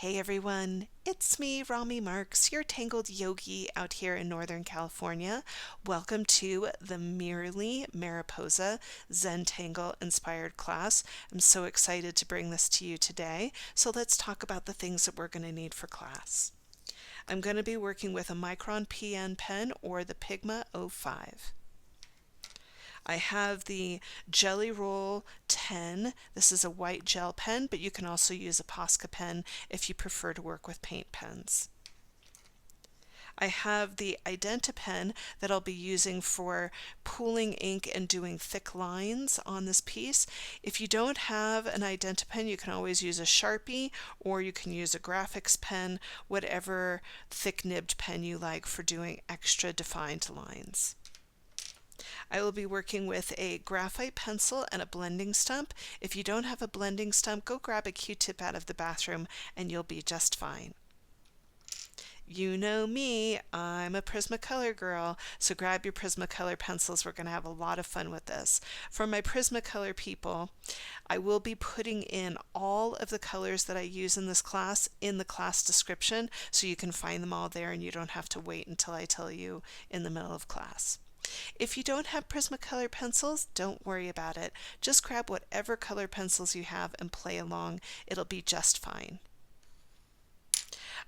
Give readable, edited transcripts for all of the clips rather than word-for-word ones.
Hey everyone, it's me, Rami Marks, your Tangled yogi out here in Northern California. Welcome to the Meerly Mariposa Zentangle inspired class. I'm so excited to bring this to you today. So let's talk about the things that we're going to need for class. I'm going to be working with a Micron PN Pen or the Pigma 05. I have the Jelly Roll 10. This is a white gel pen, but you can also use a Posca pen if you prefer to work with paint pens. I have the Identi Pen that I'll be using for pooling ink and doing thick lines on this piece. If you don't have an Identi Pen, you can always use a Sharpie or you can use a graphics pen, whatever thick nibbed pen you like for doing extra defined lines. I will be working with a graphite pencil and a blending stump. If you don't have a blending stump, go grab a Q-tip out of the bathroom and you'll be just fine. You know me, I'm a Prismacolor girl, so grab your Prismacolor pencils. We're going to have a lot of fun with this. For my Prismacolor people, I will be putting in all of the colors that I use in this class in the class description, so you can find them all there and you don't have to wait until I tell you in the middle of class. If you don't have Prismacolor pencils, don't worry about it. Just grab whatever color pencils you have and play along. It'll be just fine.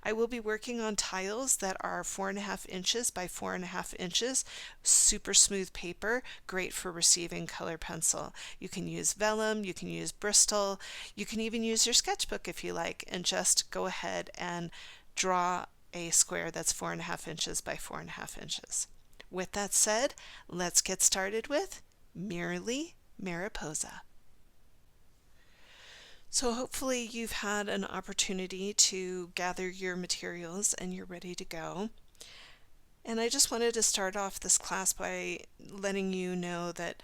I will be working on tiles that are 4.5 inches by 4.5 inches, super smooth paper, great for receiving color pencil. You can use vellum, you can use Bristol, you can even use your sketchbook if you like, and just go ahead and draw a square that's 4.5 inches by 4.5 inches. With that said, let's get started with Meerly Mariposa. So hopefully you've had an opportunity to gather your materials and you're ready to go. And I just wanted to start off this class by letting you know that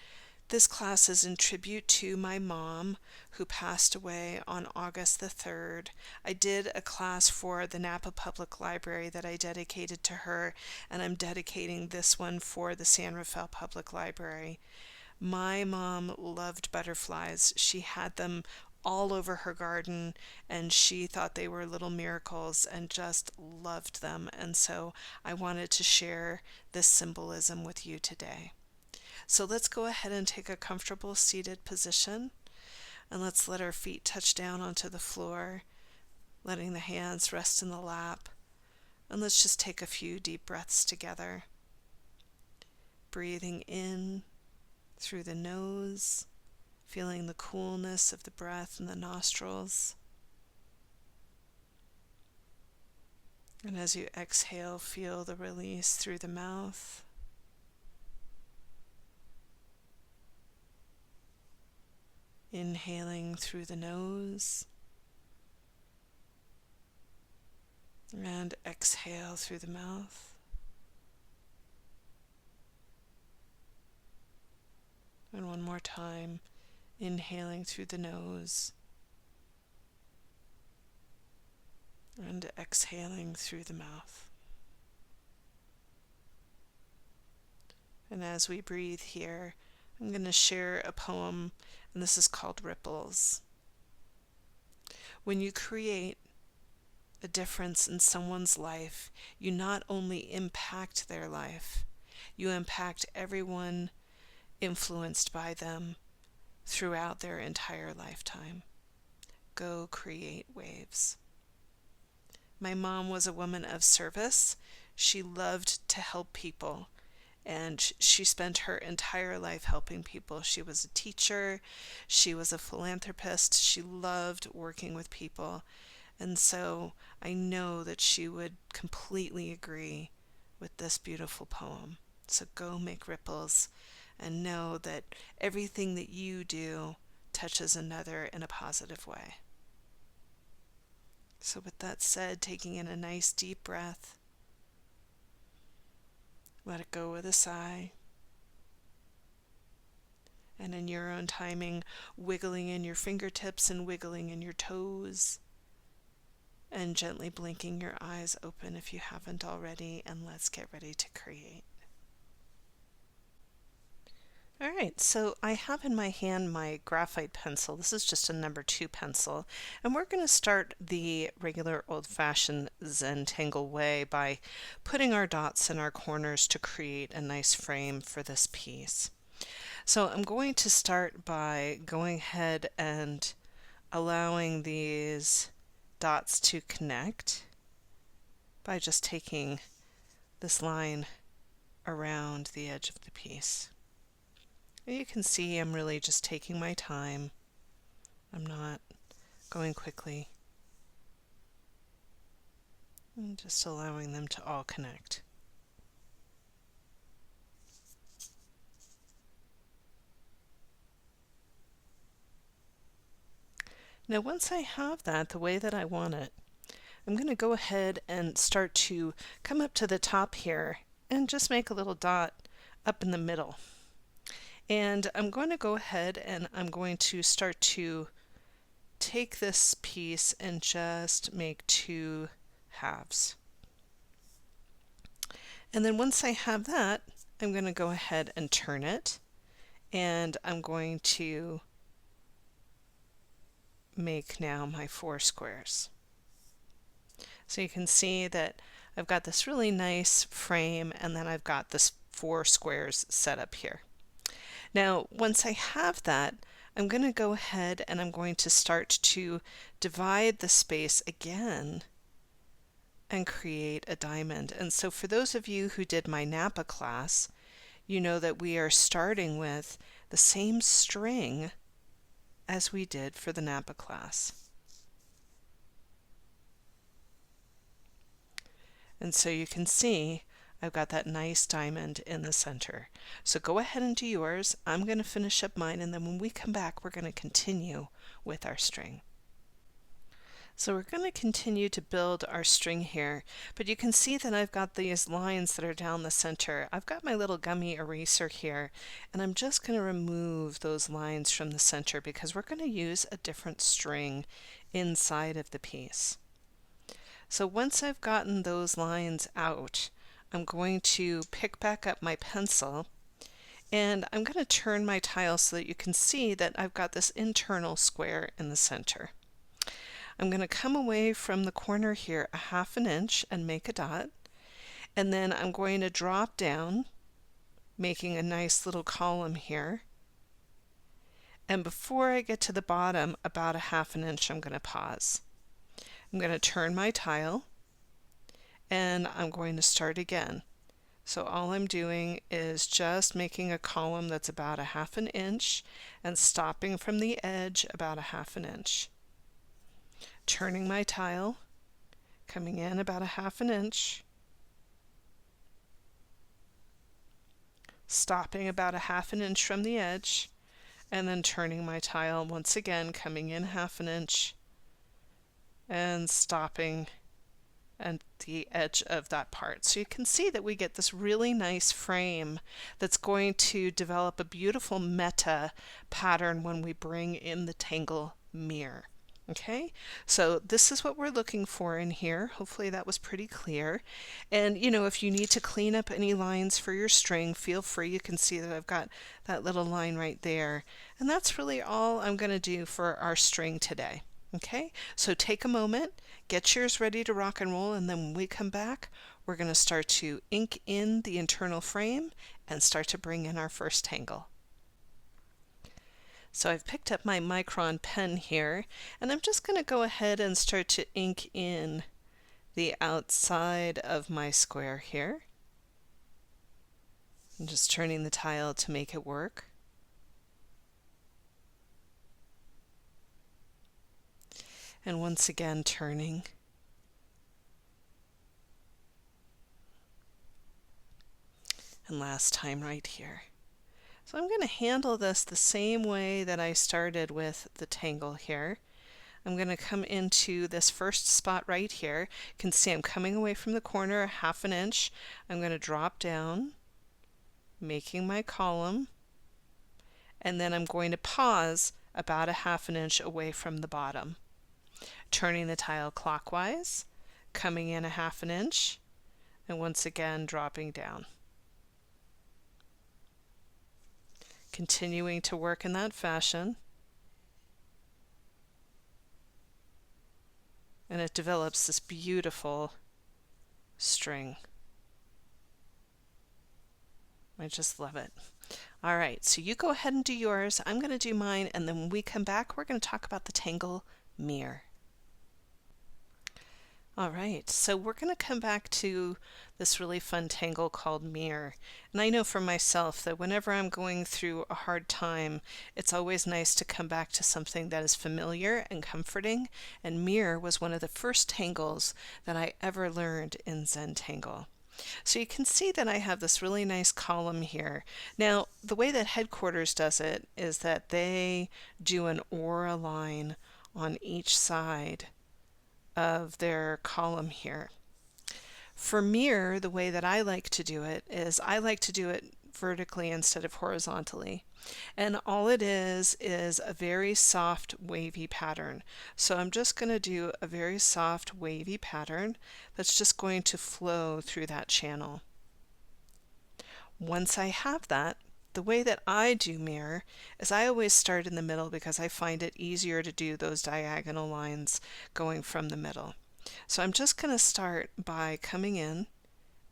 this class is in tribute to my mom, who passed away on August the 3rd. I did a class for the Napa Public Library that I dedicated to her, and I'm dedicating this one for the San Rafael Public Library. My mom loved butterflies. She had them all over her garden, and she thought they were little miracles and just loved them. And so I wanted to share this symbolism with you today. So let's go ahead and take a comfortable seated position, and let's let our feet touch down onto the floor, letting the hands rest in the lap, and let's just take a few deep breaths together. Breathing in through the nose, feeling the coolness of the breath in the nostrils. And as you exhale, feel the release through the mouth. Inhaling through the nose and exhale through the mouth. And one more time, inhaling through the nose and exhaling through the mouth. And as we breathe here, I'm going to share a poem, and this is called Ripples. When you create a difference in someone's life, you not only impact their life, you impact everyone influenced by them throughout their entire lifetime. Go create waves. My mom was a woman of service. She loved to help people, and she spent her entire life helping people. She was a teacher, she was a philanthropist, she loved working with people, and so I know that she would completely agree with this beautiful poem. So go make ripples and know that everything that you do touches another in a positive way. So with that said, taking in a nice deep breath, let it go with a sigh. And in your own timing, wiggling in your fingertips and wiggling in your toes, and gently blinking your eyes open if you haven't already, and let's get ready to create. All right, so I have in my hand my graphite pencil. This is just a number 2 pencil, and we're going to start the regular old-fashioned Zentangle way by putting our dots in our corners to create a nice frame for this piece. So I'm going to start by going ahead and allowing these dots to connect by just taking this line around the edge of the piece. You can see I'm really just taking my time. I'm not going quickly. I'm just allowing them to all connect. Now once I have that the way that I want it, I'm going to go ahead and start to come up to the top here and just make a little dot up in the middle. And I'm going to go ahead and I'm going to start to take this piece and just make 2 halves. And then once I have that, I'm going to go ahead and turn it, and I'm going to make now my 4 squares. So you can see that I've got this really nice frame, and then I've got this 4 squares set up here. Now, once I have that, I'm going to go ahead and I'm going to start to divide the space again and create a diamond. And so for those of you who did my Napa class, you know that we are starting with the same string as we did for the Napa class. And so you can see I've got that nice diamond in the center. So go ahead and do yours. I'm going to finish up mine, and then when we come back, we're going to continue with our string. So we're going to continue to build our string here, but you can see that I've got these lines that are down the center. I've got my little gummy eraser here, and I'm just going to remove those lines from the center because we're going to use a different string inside of the piece. So once I've gotten those lines out, I'm going to pick back up my pencil, and I'm going to turn my tile so that you can see that I've got this internal square in the center. I'm going to come away from the corner here a 1/2 inch and make a dot, and then I'm going to drop down, making a nice little column here. And before I get to the bottom, about a 1/2 inch, I'm going to pause. I'm going to turn my tile, and I'm going to start again. So all I'm doing is just making a column that's about a 1/2 inch and stopping from the edge about a 1/2 inch. Turning my tile, coming in about a 1/2 inch, stopping about a 1/2 inch from the edge, and then turning my tile once again, coming in 1/2 inch and stopping at the edge of that part. So you can see that we get this really nice frame that's going to develop a beautiful meta pattern when we bring in the Tangle mirror. Okay, so this is what we're looking for in here. Hopefully that was pretty clear. And you know, if you need to clean up any lines for your string, feel free. You can see that I've got that little line right there. And that's really all I'm going to do for our string today. Okay, so take a moment, get yours ready to rock and roll, and then when we come back, we're going to start to ink in the internal frame and start to bring in our first tangle. So I've picked up my Micron pen here, and I'm just going to go ahead and start to ink in the outside of my square here. I'm just turning the tile to make it work. And once again turning. And last time right here. So I'm going to handle this the same way that I started with the tangle here. I'm going to come into this first spot right here. You can see I'm coming away from the corner a 1/2 inch. I'm going to drop down, making my column, and then I'm going to pause about a 1/2 inch away from the bottom. Turning the tile clockwise, coming in a 1/2 inch, and once again dropping down. Continuing to work in that fashion, and it develops this beautiful string. I just love it. All right, so you go ahead and do yours. I'm going to do mine, and then when we come back, we're going to talk about the Tangle mirror. All right, so we're going to come back to this really fun tangle called mirror. And I know for myself that whenever I'm going through a hard time, it's always nice to come back to something that is familiar and comforting. And mirror was one of the first tangles that I ever learned in Zentangle. So you can see that I have this really nice column here. Now, the way that headquarters does it is that they do an aura line on each side of their column here. For mirror, the way that I like to do it is I like to do it vertically instead of horizontally. And all it is a very soft wavy pattern. So I'm just going to do a very soft wavy pattern that's just going to flow through that channel. Once I have that, the way that I do mirror is I always start in the middle because I find it easier to do those diagonal lines going from the middle. So I'm just going to start by coming in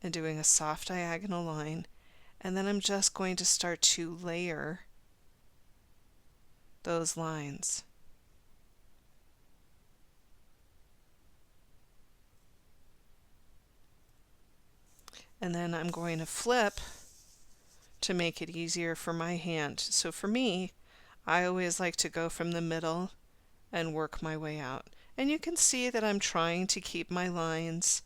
and doing a soft diagonal line, and then I'm just going to start to layer those lines. And then I'm going to flip to make it easier for my hand. So for me, I always like to go from the middle and work my way out. And you can see that I'm trying to keep my lines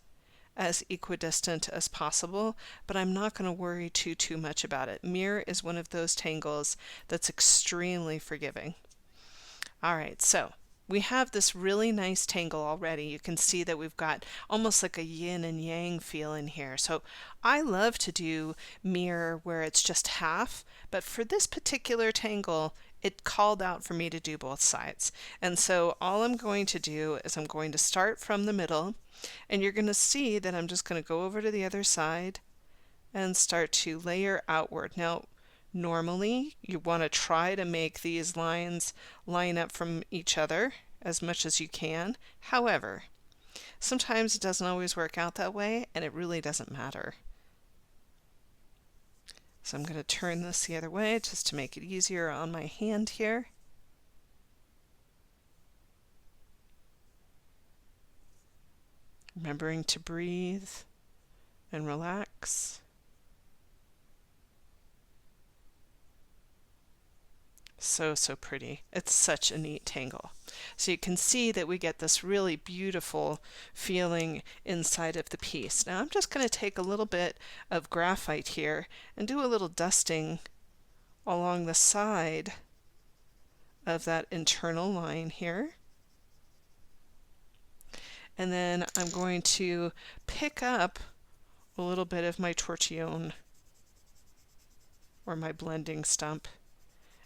as equidistant as possible, but I'm not going to worry too much about it. Mirror is one of those tangles that's extremely forgiving. All right, so we have this really nice tangle already. You can see that we've got almost like a yin and yang feel in here. So I love to do mirror where it's just half, but for this particular tangle, it called out for me to do both sides. And so all I'm going to do is I'm going to start from the middle, and you're going to see that I'm just going to go over to the other side and start to layer outward. Now, normally you want to try to make these lines line up from each other as much as you can. However, sometimes it doesn't always work out that way, and it really doesn't matter. So I'm going to turn this the other way just to make it easier on my hand here. Remembering to breathe and relax. So pretty. It's such a neat tangle. So you can see that we get this really beautiful feeling inside of the piece. Now I'm just going to take a little bit of graphite here and do a little dusting along the side of that internal line here. And then I'm going to pick up a little bit of my tortillon or my blending stump.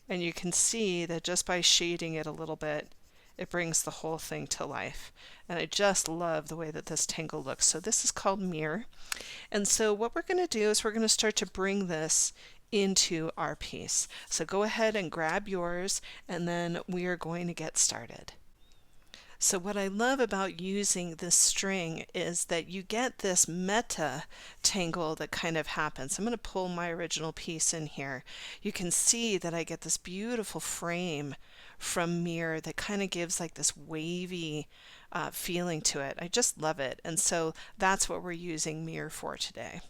And you can see that just by shading it a little bit, it brings the whole thing to life. And I just love the way that this tangle looks. So this is called mirror. And so what we're going to do is we're going to start to bring this into our piece. So go ahead and grab yours, and then we are going to get started. So what I love about using this string is that you get this meta tangle that kind of happens. I'm going to pull my original piece in here. You can see that I get this beautiful frame from mirror that kind of gives like this wavy feeling to it. I just love it. And so that's what we're using mirror for today.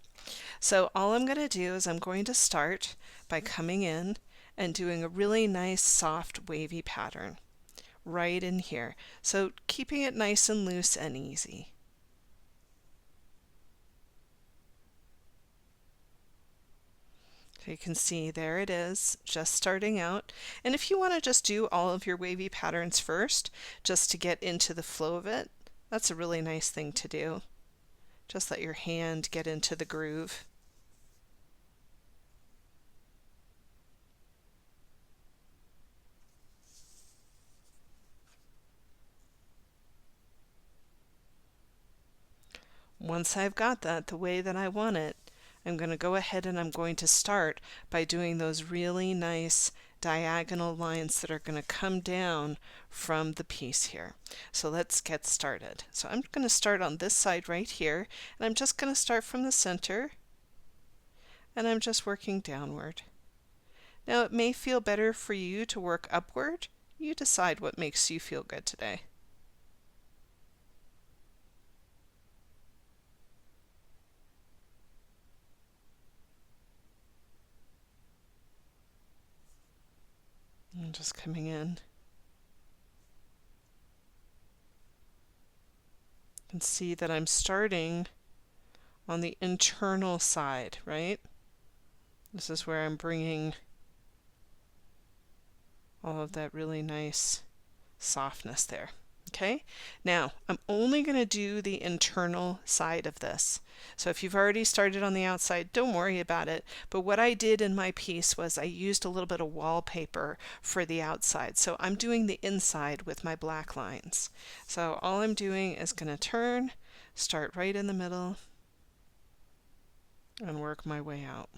So all I'm going to do is I'm going to start by coming in and doing a really nice soft wavy pattern right in here. So keeping it nice and loose and easy. So you can see there it is, just starting out. And if you want to just do all of your wavy patterns first, just to get into the flow of it, that's a really nice thing to do. Just let your hand get into the groove. Once I've got that the way that I want it, I'm going to go ahead and I'm going to start by doing those really nice diagonal lines that are going to come down from the piece here. So let's get started. So I'm going to start on this side right here, and I'm just going to start from the center, and I'm just working downward. Now it may feel better for you to work upward. You decide what makes you feel good today. I'm just coming in. You can see that I'm starting on the internal side, right? This is where I'm bringing all of that really nice softness there. Okay, now I'm only going to do the internal side of this. So if you've already started on the outside, don't worry about it. But what I did in my piece was I used a little bit of wallpaper for the outside. So I'm doing the inside with my black lines. So all I'm doing is going to turn, start right in the middle, and work my way out.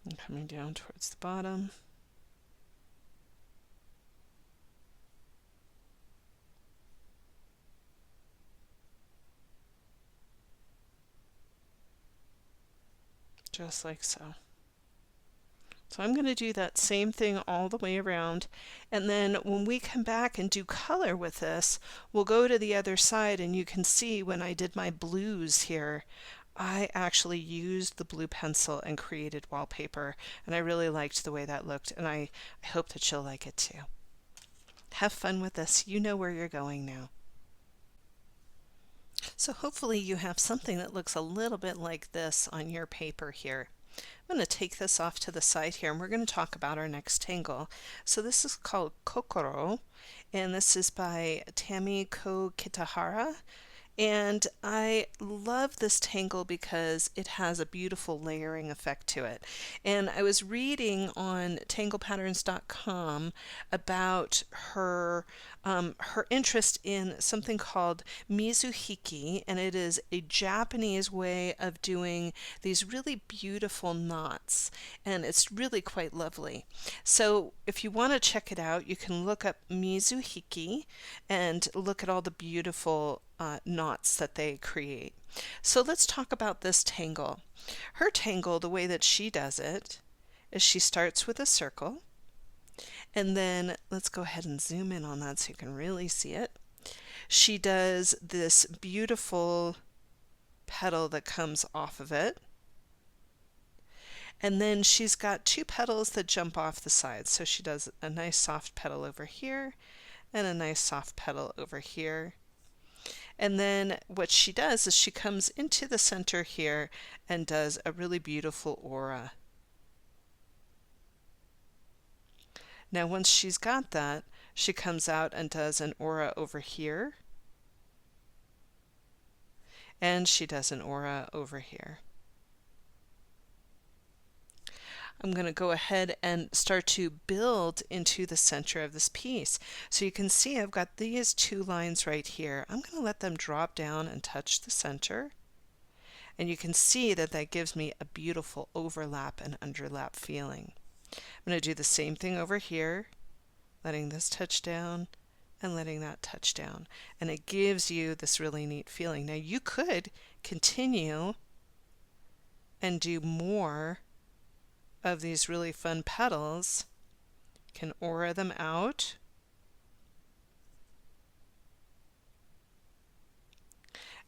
And coming down towards the bottom. Just like so. So I'm going to do that same thing all the way around, and then when we come back and do color with this, we'll go to the other side, and you can see when I did my blues here, I actually used the blue pencil and created wallpaper, and I really liked the way that looked, and I hope that you'll like it too. Have fun with this. You know where you're going now. So hopefully you have something that looks a little bit like this on your paper here. I'm going to take this off to the side here, and we're going to talk about our next tangle. So this is called Kokoro, and this is by Tamiko Kitahara. And I love this tangle because it has a beautiful layering effect to it. And I was reading on tanglepatterns.com about her interest in something called mizuhiki, and it is a Japanese way of doing these really beautiful knots, and it's really quite lovely. So if you want to check it out, you can look up mizuhiki and look at all the beautiful knots that they create. So let's talk about this tangle. Her tangle, the way that she does it, is she starts with a circle, and then let's go ahead and zoom in on that so you can really see it. She does this beautiful petal that comes off of it, and then she's got two petals that jump off the sides. So she does a nice soft petal over here and a nice soft petal over here. And then what she does is she comes into the center here and does a really beautiful aura. Now once she's got that, she comes out and does an aura over here. And she does an aura over here. I'm going to go ahead and start to build into the center of this piece. So you can see I've got these two lines right here. I'm going to let them drop down and touch the center. And you can see that that gives me a beautiful overlap and underlap feeling. I'm going to do the same thing over here, letting this touch down and letting that touch down. And it gives you this really neat feeling. Now you could continue and do more of these really fun petals. You can aura them out.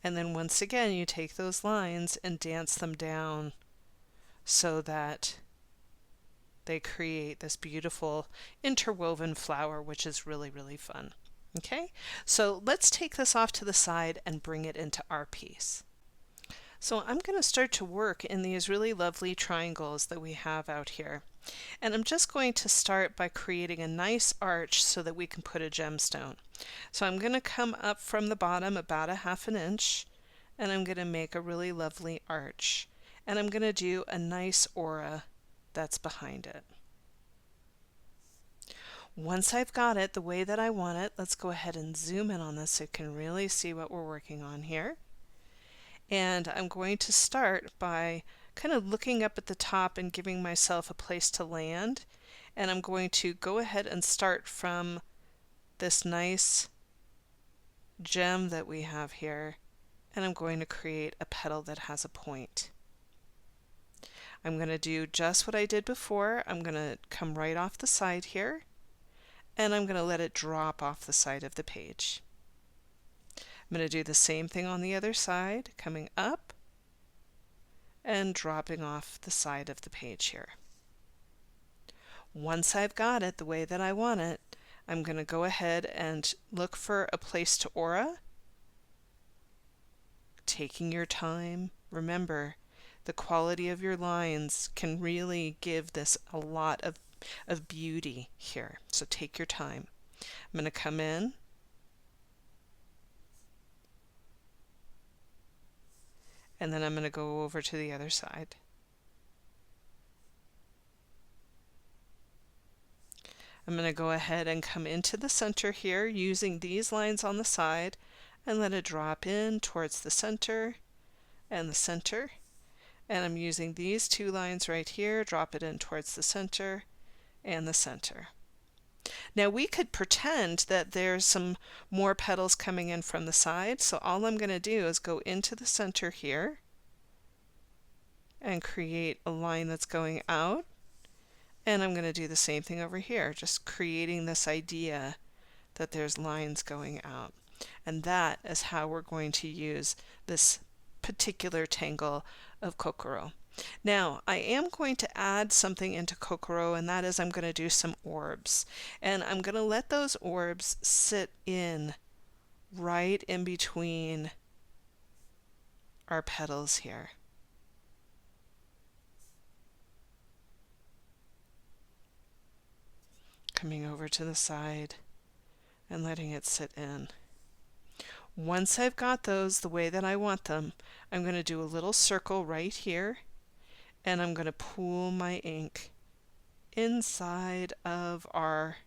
And then once again you take those lines and dance them down so that they create this beautiful interwoven flower, which is really, really fun. Okay, so let's take this off to the side and bring it into our piece. So I'm going to start to work in these really lovely triangles that we have out here. And I'm just going to start by creating a nice arch so that we can put a gemstone. So I'm going to come up from the bottom about 1/2 inch, and I'm going to make a really lovely arch. And I'm going to do a nice aura that's behind it. Once I've got it the way that I want it, let's go ahead and zoom in on this so you can really see what we're working on here. And I'm going to start by kind of looking up at the top and giving myself a place to land. And I'm going to go ahead and start from this nice gem that we have here, and I'm going to create a petal that has a point. I'm going to do just what I did before. I'm going to come right off the side here, and I'm going to let it drop off the side of the page. I'm going to do the same thing on the other side, coming up and dropping off the side of the page here. Once I've got it the way that I want it, I'm going to go ahead and look for a place to aura. Taking your time. Remember, the quality of your lines can really give this a lot of beauty here. So take your time. I'm going to come in. And then I'm going to go over to the other side. I'm going to go ahead and come into the center here using these lines on the side and let it drop in towards the center and the center. And I'm using these two lines right here, drop it in towards the center and the center. Now we could pretend that there's some more petals coming in from the side, so all I'm going to do is go into the center here and create a line that's going out. And I'm going to do the same thing over here, just creating this idea that there's lines going out. And that is how we're going to use this particular tangle of Kokoro. Now, I am going to add something into Kokoro, and that is I'm going to do some orbs. And I'm going to let those orbs sit in right in between our petals here. Coming over to the side and letting it sit in. Once I've got those the way that I want them, I'm going to do a little circle right here, and I'm going to pool my ink inside of our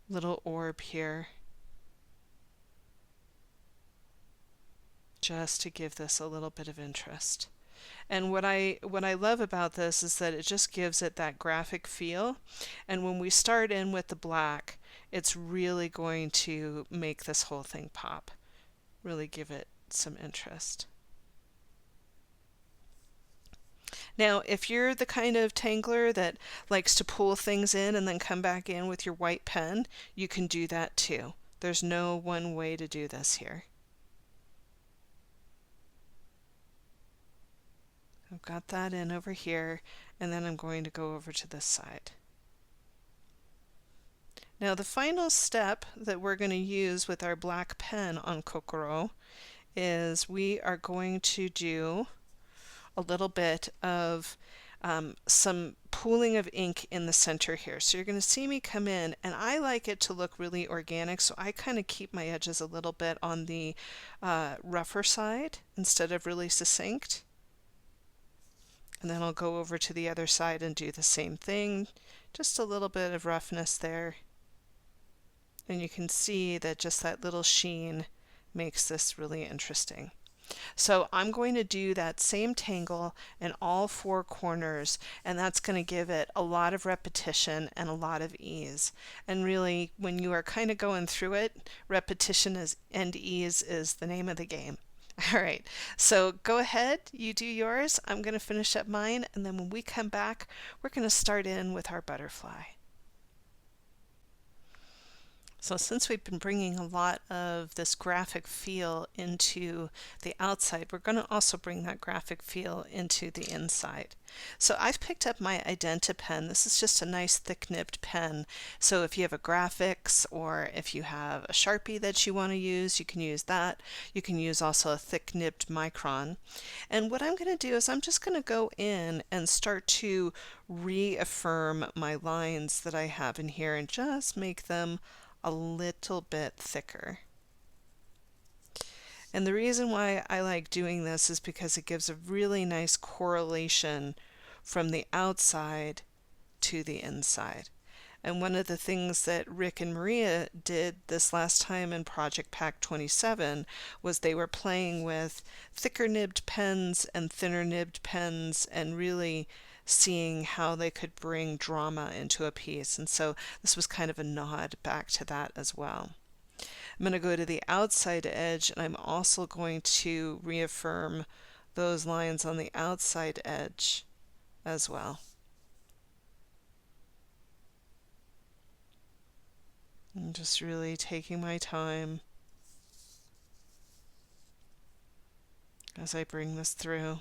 little orb here, just to give this a little bit of interest. And what I love about this is that it just gives it that graphic feel. And when we start in with the black, it's really going to make this whole thing pop. Really give it some interest. Now, if you're the kind of tangler that likes to pull things in and then come back in with your white pen, you can do that too. There's no one way to do this here. I've got that in over here, and then I'm going to go over to this side. Now the final step that we're going to use with our black pen on Kokoro is we are going to do a little bit of some pooling of ink in the center here. So you're going to see me come in, and I like it to look really organic, so I kind of keep my edges a little bit on the rougher side instead of really succinct. And then I'll go over to the other side and do the same thing. Just a little bit of roughness there. And you can see that just that little sheen makes this really interesting. So I'm going to do that same tangle in all four corners, and that's going to give it a lot of repetition and a lot of ease. And really, when you are kind of going through it, repetition and ease is the name of the game. All right, so go ahead, you do yours. I'm going to finish up mine, and then when we come back, we're going to start in with our butterfly. So since we've been bringing a lot of this graphic feel into the outside, we're going to also bring that graphic feel into the inside. So I've picked up my Identi pen. This is just a nice thick-nibbed pen. So if you have a graphics or if you have a Sharpie that you want to use, you can use that. You can use also a thick-nibbed Micron. And what I'm going to do is I'm just going to go in and start to reaffirm my lines that I have in here and just make them a little bit thicker. And the reason why I like doing this is because it gives a really nice correlation from the outside to the inside. And one of the things that Rick and Maria did this last time in Project Pack 27 was they were playing with thicker nibbed pens and thinner nibbed pens and really seeing how they could bring drama into a piece. And so this was kind of a nod back to that as well. I'm going to go to the outside edge, and I'm also going to reaffirm those lines on the outside edge as well. I'm just really taking my time as I bring this through.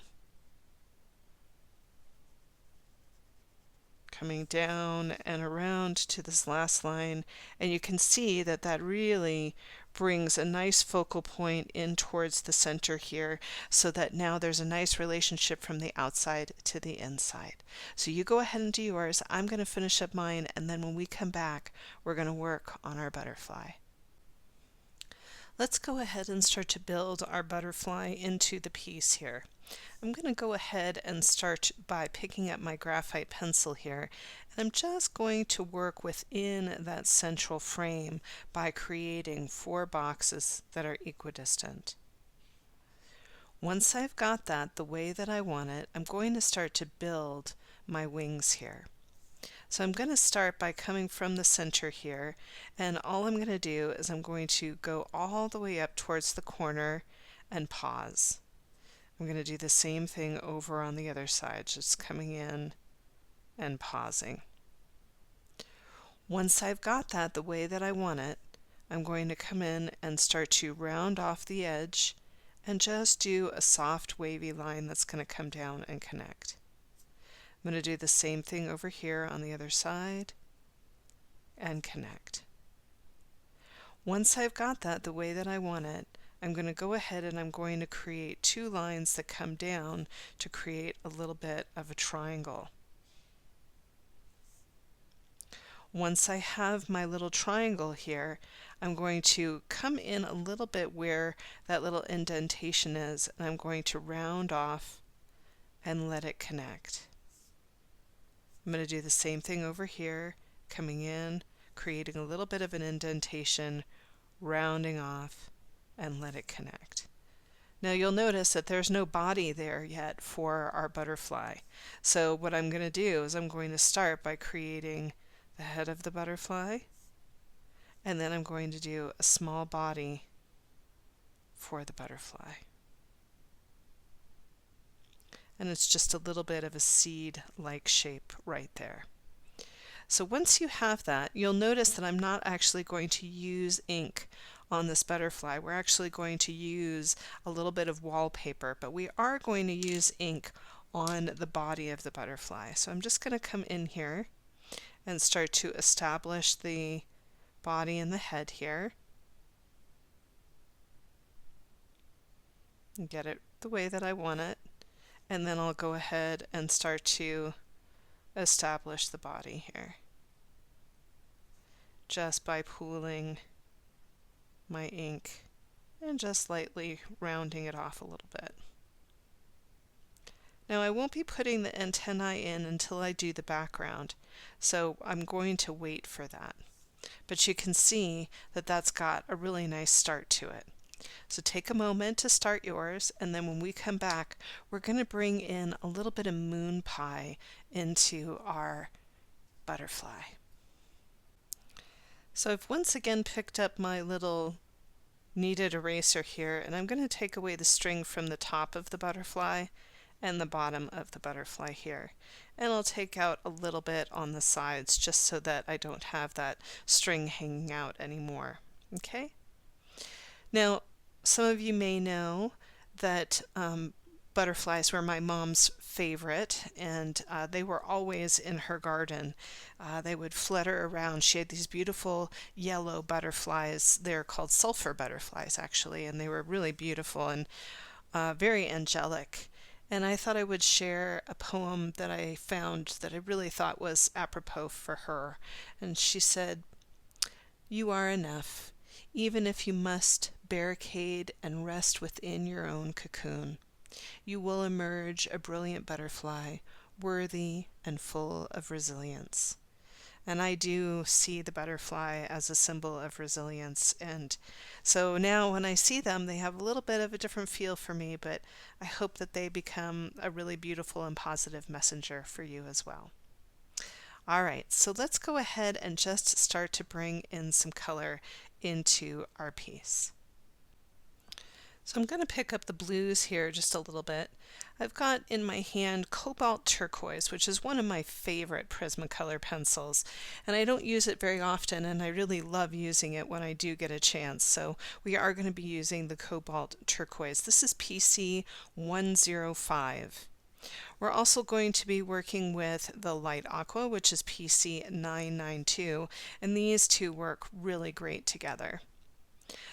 Coming down and around to this last line, and you can see that that really brings a nice focal point in towards the center here, so that now there's a nice relationship from the outside to the inside. So you go ahead and do yours. I'm going to finish up mine, and then when we come back, we're going to work on our butterfly. Let's go ahead and start to build our butterfly into the piece here. I'm going to go ahead and start by picking up my graphite pencil here, and I'm just going to work within that central frame by creating 4 boxes that are equidistant. Once I've got that the way that I want it, I'm going to start to build my wings here. So I'm going to start by coming from the center here, and all I'm going to do is I'm going to go all the way up towards the corner and pause. I'm going to do the same thing over on the other side, just coming in and pausing. Once I've got that the way that I want it, I'm going to come in and start to round off the edge and just do a soft wavy line that's going to come down and connect. I'm going to do the same thing over here on the other side and connect. Once I've got that the way that I want it, I'm going to go ahead and I'm going to create 2 lines that come down to create a little bit of a triangle. Once I have my little triangle here, I'm going to come in a little bit where that little indentation is, and I'm going to round off and let it connect. I'm going to do the same thing over here, coming in, creating a little bit of an indentation, rounding off, and let it connect. Now you'll notice that there's no body there yet for our butterfly. So what I'm going to do is I'm going to start by creating the head of the butterfly, and then I'm going to do a small body for the butterfly. And it's just a little bit of a seed-like shape right there. So once you have that, you'll notice that I'm not actually going to use ink on this butterfly. We're actually going to use a little bit of wallpaper, but we are going to use ink on the body of the butterfly. So I'm just going to come in here and start to establish the body and the head here. And get it the way that I want it. And then I'll go ahead and start to establish the body here, just by pooling my ink and just lightly rounding it off a little bit. Now I won't be putting the antennae in until I do the background, so I'm going to wait for that. But you can see that that's got a really nice start to it. So take a moment to start yours, and then when we come back, we're going to bring in a little bit of moon pie into our butterfly. So I've once again picked up my little kneaded eraser here, and I'm going to take away the string from the top of the butterfly and the bottom of the butterfly here. And I'll take out a little bit on the sides just so that I don't have that string hanging out anymore. Okay? Now, some of you may know that butterflies were my mom's favorite, and they were always in her garden. They would flutter around. She had these beautiful yellow butterflies. They're called sulfur butterflies, actually, and they were really beautiful and very angelic. And I thought I would share a poem that I found that I really thought was apropos for her. And she said, "You are enough. even if you must barricade and rest within your own cocoon. You will emerge a brilliant butterfly, worthy and full of resilience. And I do see the butterfly as a symbol of resilience. And so now when I see them, they have a little bit of a different feel for me, but I hope that they become a really beautiful and positive messenger for you as well. All right, so let's go ahead and just start to bring in some color into our piece. So I'm going to pick up the blues here just a little bit. I've got in my hand cobalt turquoise, which is one of my favorite Prismacolor pencils, and I don't use it very often, and I really love using it when I do get a chance. So we are going to be using the cobalt turquoise. This is PC 105. We're also going to be working with the light aqua, which is PC 992, and these two work really great together.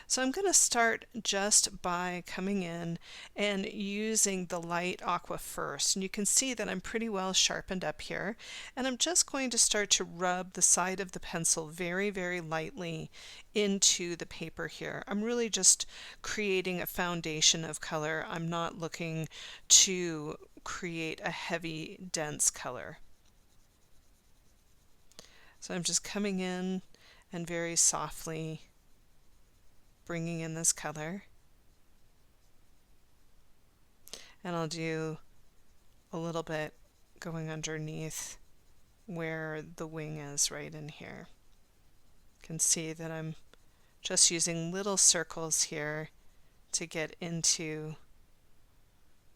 So I'm going to start just by coming in and using the light aqua first. And you can see that I'm pretty well sharpened up here. And I'm just going to start to rub the side of the pencil very, very lightly into the paper here. I'm really just creating a foundation of color. I'm not looking to create a heavy, dense color. So I'm just coming in and very softly bringing in this color, and I'll do a little bit going underneath where the wing is right in here. You can see that I'm just using little circles here to get into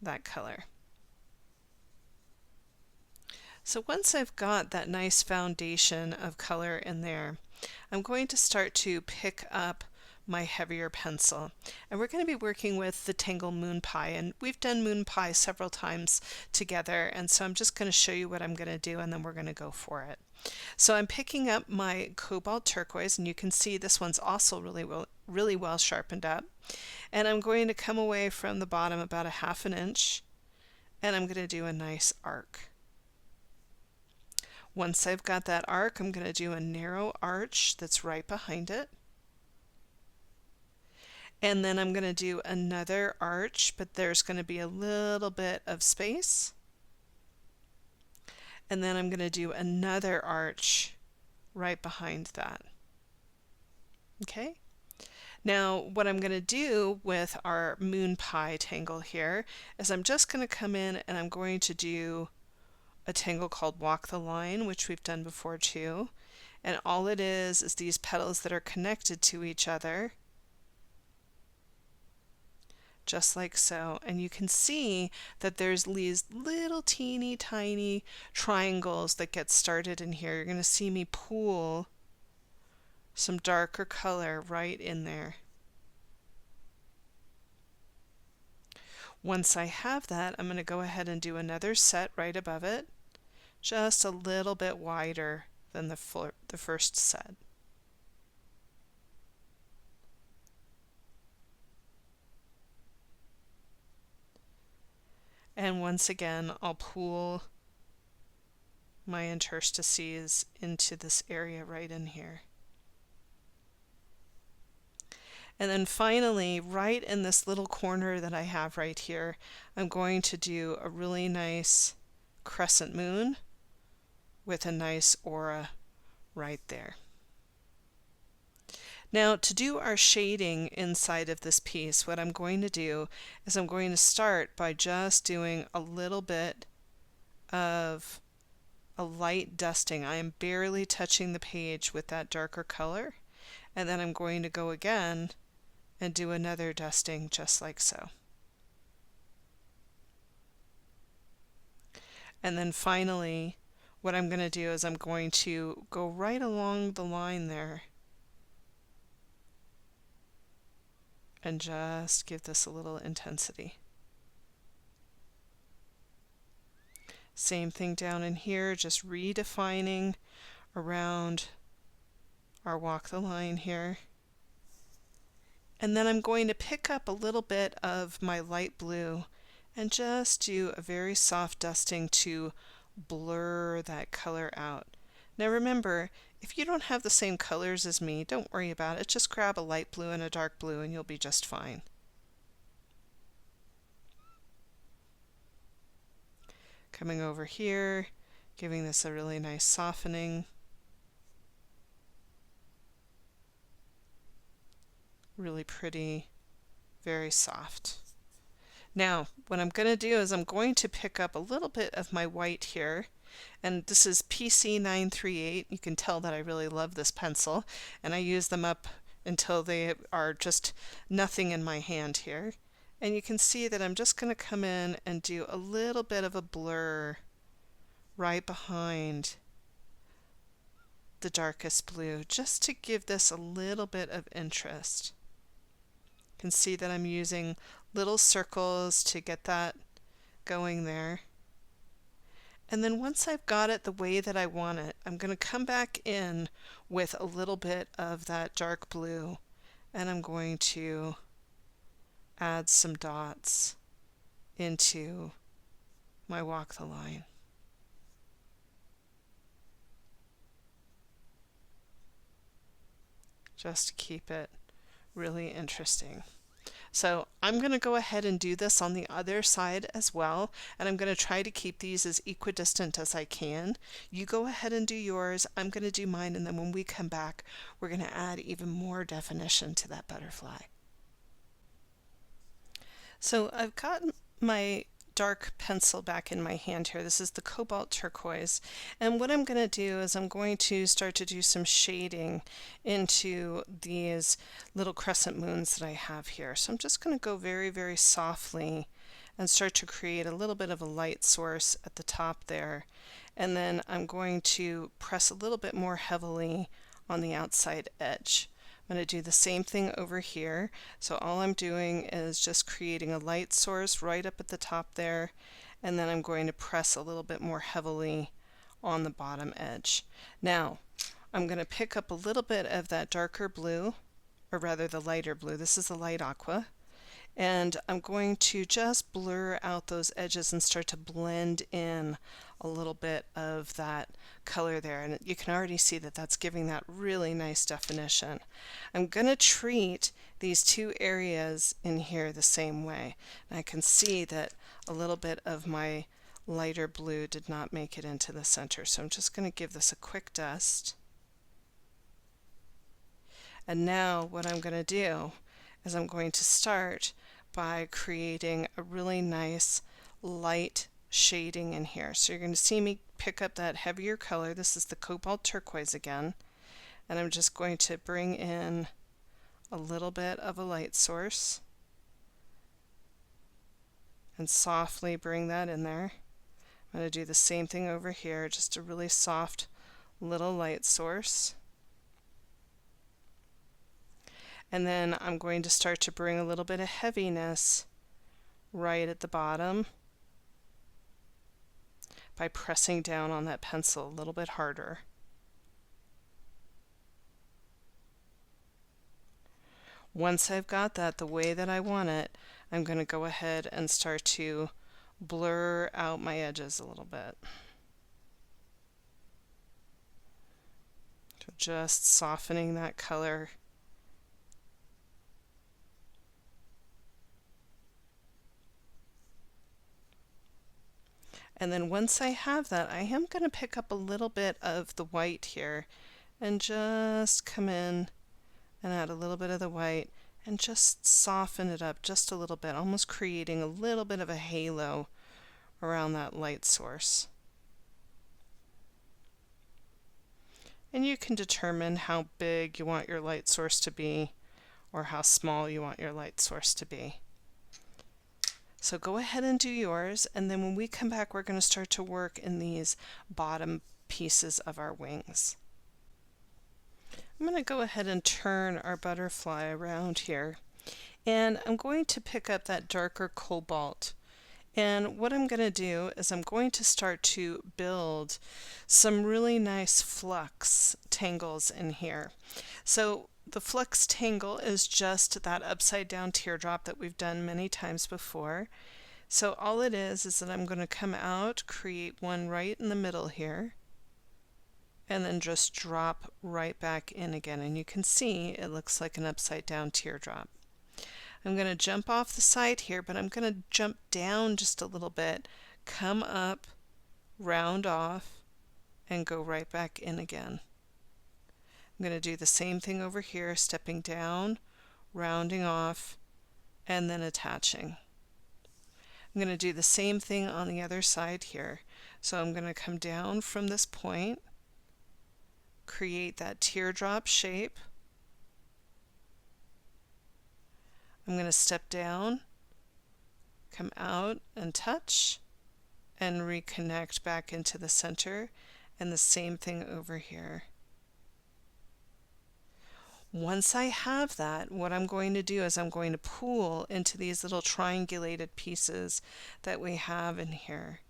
that color. So once I've got that nice foundation of color in there, I'm going to start to pick up my heavier pencil, and we're going to be working with the Tangle Moon Pie, and we've done Moon Pie several times together, and so I'm just going to show you what I'm going to do, and then we're going to go for it. So I'm picking up my cobalt turquoise, and you can see this one's also really well sharpened up, and I'm going to come away from the bottom about a ½ inch, and I'm going to do a nice arc. Once I've got that arc, I'm going to do a narrow arch that's right behind it. And then I'm going to do another arch, but there's going to be a little bit of space. And then I'm going to do another arch right behind that. Okay? Now, what I'm going to do with our moon pie tangle here is I'm just going to come in and I'm going to do a tangle called Walk the Line, which we've done before too. And all it is these petals that are connected to each other, just like so. And you can see that there's these little teeny tiny triangles that get started in here. You're going to see me pool some darker color right in there. Once I have that, I'm going to go ahead and do another set right above it, just a little bit wider than the first set. And once again, I'll pool my interstices into this area right in here. And then finally, right in this little corner that I have right here, I'm going to do a really nice crescent moon with a nice aura right there. Now, to do our shading inside of this piece, what I'm going to do is I'm going to start by just doing a little bit of a light dusting. I am barely touching the page with that darker color, and then I'm going to go again and do another dusting just like so. And then finally, what I'm going to do is I'm going to go right along the line there and just give this a little intensity. Same thing down in here, just redefining around our walk the line here. And then I'm going to pick up a little bit of my light blue and just do a very soft dusting to blur that color out. Now remember, If you don't have the same colors as me, don't worry about it. Just grab a light blue and a dark blue and you'll be just fine. Coming over here, giving this a really nice softening. Really pretty, very soft. Now, what I'm going to do is I'm going to pick up a little bit of my white here, and this is PC938. You can tell that I really love this pencil, and I use them up until they are just nothing in my hand here. And you can see that I'm just going to come in and do a little bit of a blur right behind the darkest blue, just to give this a little bit of interest. You can see that I'm using little circles to get that going there. And then once I've got it the way that I want it, I'm going to come back in with a little bit of that dark blue, and I'm going to add some dots into my walk the line. Just to keep it really interesting. So I'm going to go ahead and do this on the other side as well, and I'm going to try to keep these as equidistant as I can. You go ahead and do yours, I'm going to do mine, and then when we come back, we're going to add even more definition to that butterfly. So I've got my dark pencil back in my hand here. This is the cobalt turquoise, and what I'm going to do is I'm going to start to do some shading into these little crescent moons that I have here. So I'm just going to go very, very softly and start to create a little bit of a light source at the top there, and then I'm going to press a little bit more heavily on the outside edge. I'm going to do the same thing over here. So all I'm doing is just creating a light source right up at the top there, and then I'm going to press a little bit more heavily on the bottom edge. Now I'm going to pick up a little bit of that darker blue, or rather the lighter blue. This is the light aqua, and I'm going to just blur out those edges and start to blend in a little bit of that color there, and you can already see that that's giving that really nice definition. I'm going to treat these two areas in here the same way, and I can see that a little bit of my lighter blue did not make it into the center, so I'm just going to give this a quick dust. And now what I'm going to do is I'm going to start by creating a really nice light shading in here. So you're going to see me pick up that heavier color. This is the cobalt turquoise again, and I'm just going to bring in a little bit of a light source and softly bring that in there. I'm going to do the same thing over here, just a really soft little light source. And then I'm going to start to bring a little bit of heaviness right at the bottom by pressing down on that pencil a little bit harder. Once I've got that the way that I want it, I'm going to go ahead and start to blur out my edges a little bit. So just softening that color. And then once I have that, I am going to pick up a little bit of the white here and just come in and add a little bit of the white and just soften it up just a little bit, almost creating a little bit of a halo around that light source. And you can determine how big you want your light source to be or how small you want your light source to be. So go ahead and do yours, and then when we come back, we're going to start to work in these bottom pieces of our wings. I'm going to go ahead and turn our butterfly around here, and I'm going to pick up that darker cobalt. And what I'm going to do is I'm going to start to build some really nice flux tangles in here. So the flux tangle is just that upside down teardrop that we've done many times before. So all it is that I'm going to come out, create one right in the middle here, and then just drop right back in again. And you can see it looks like an upside down teardrop. I'm going to jump off the side here, but I'm going to jump down just a little bit, come up, round off, and go right back in again. I'm going to do the same thing over here, stepping down, rounding off, and then attaching. I'm going to do the same thing on the other side here. So I'm going to come down from this point, create that teardrop shape. I'm going to step down, come out and touch, and reconnect back into the center, and the same thing over here. Once I have that, what I'm going to do is I'm going to pull into these little triangulated pieces that we have in here.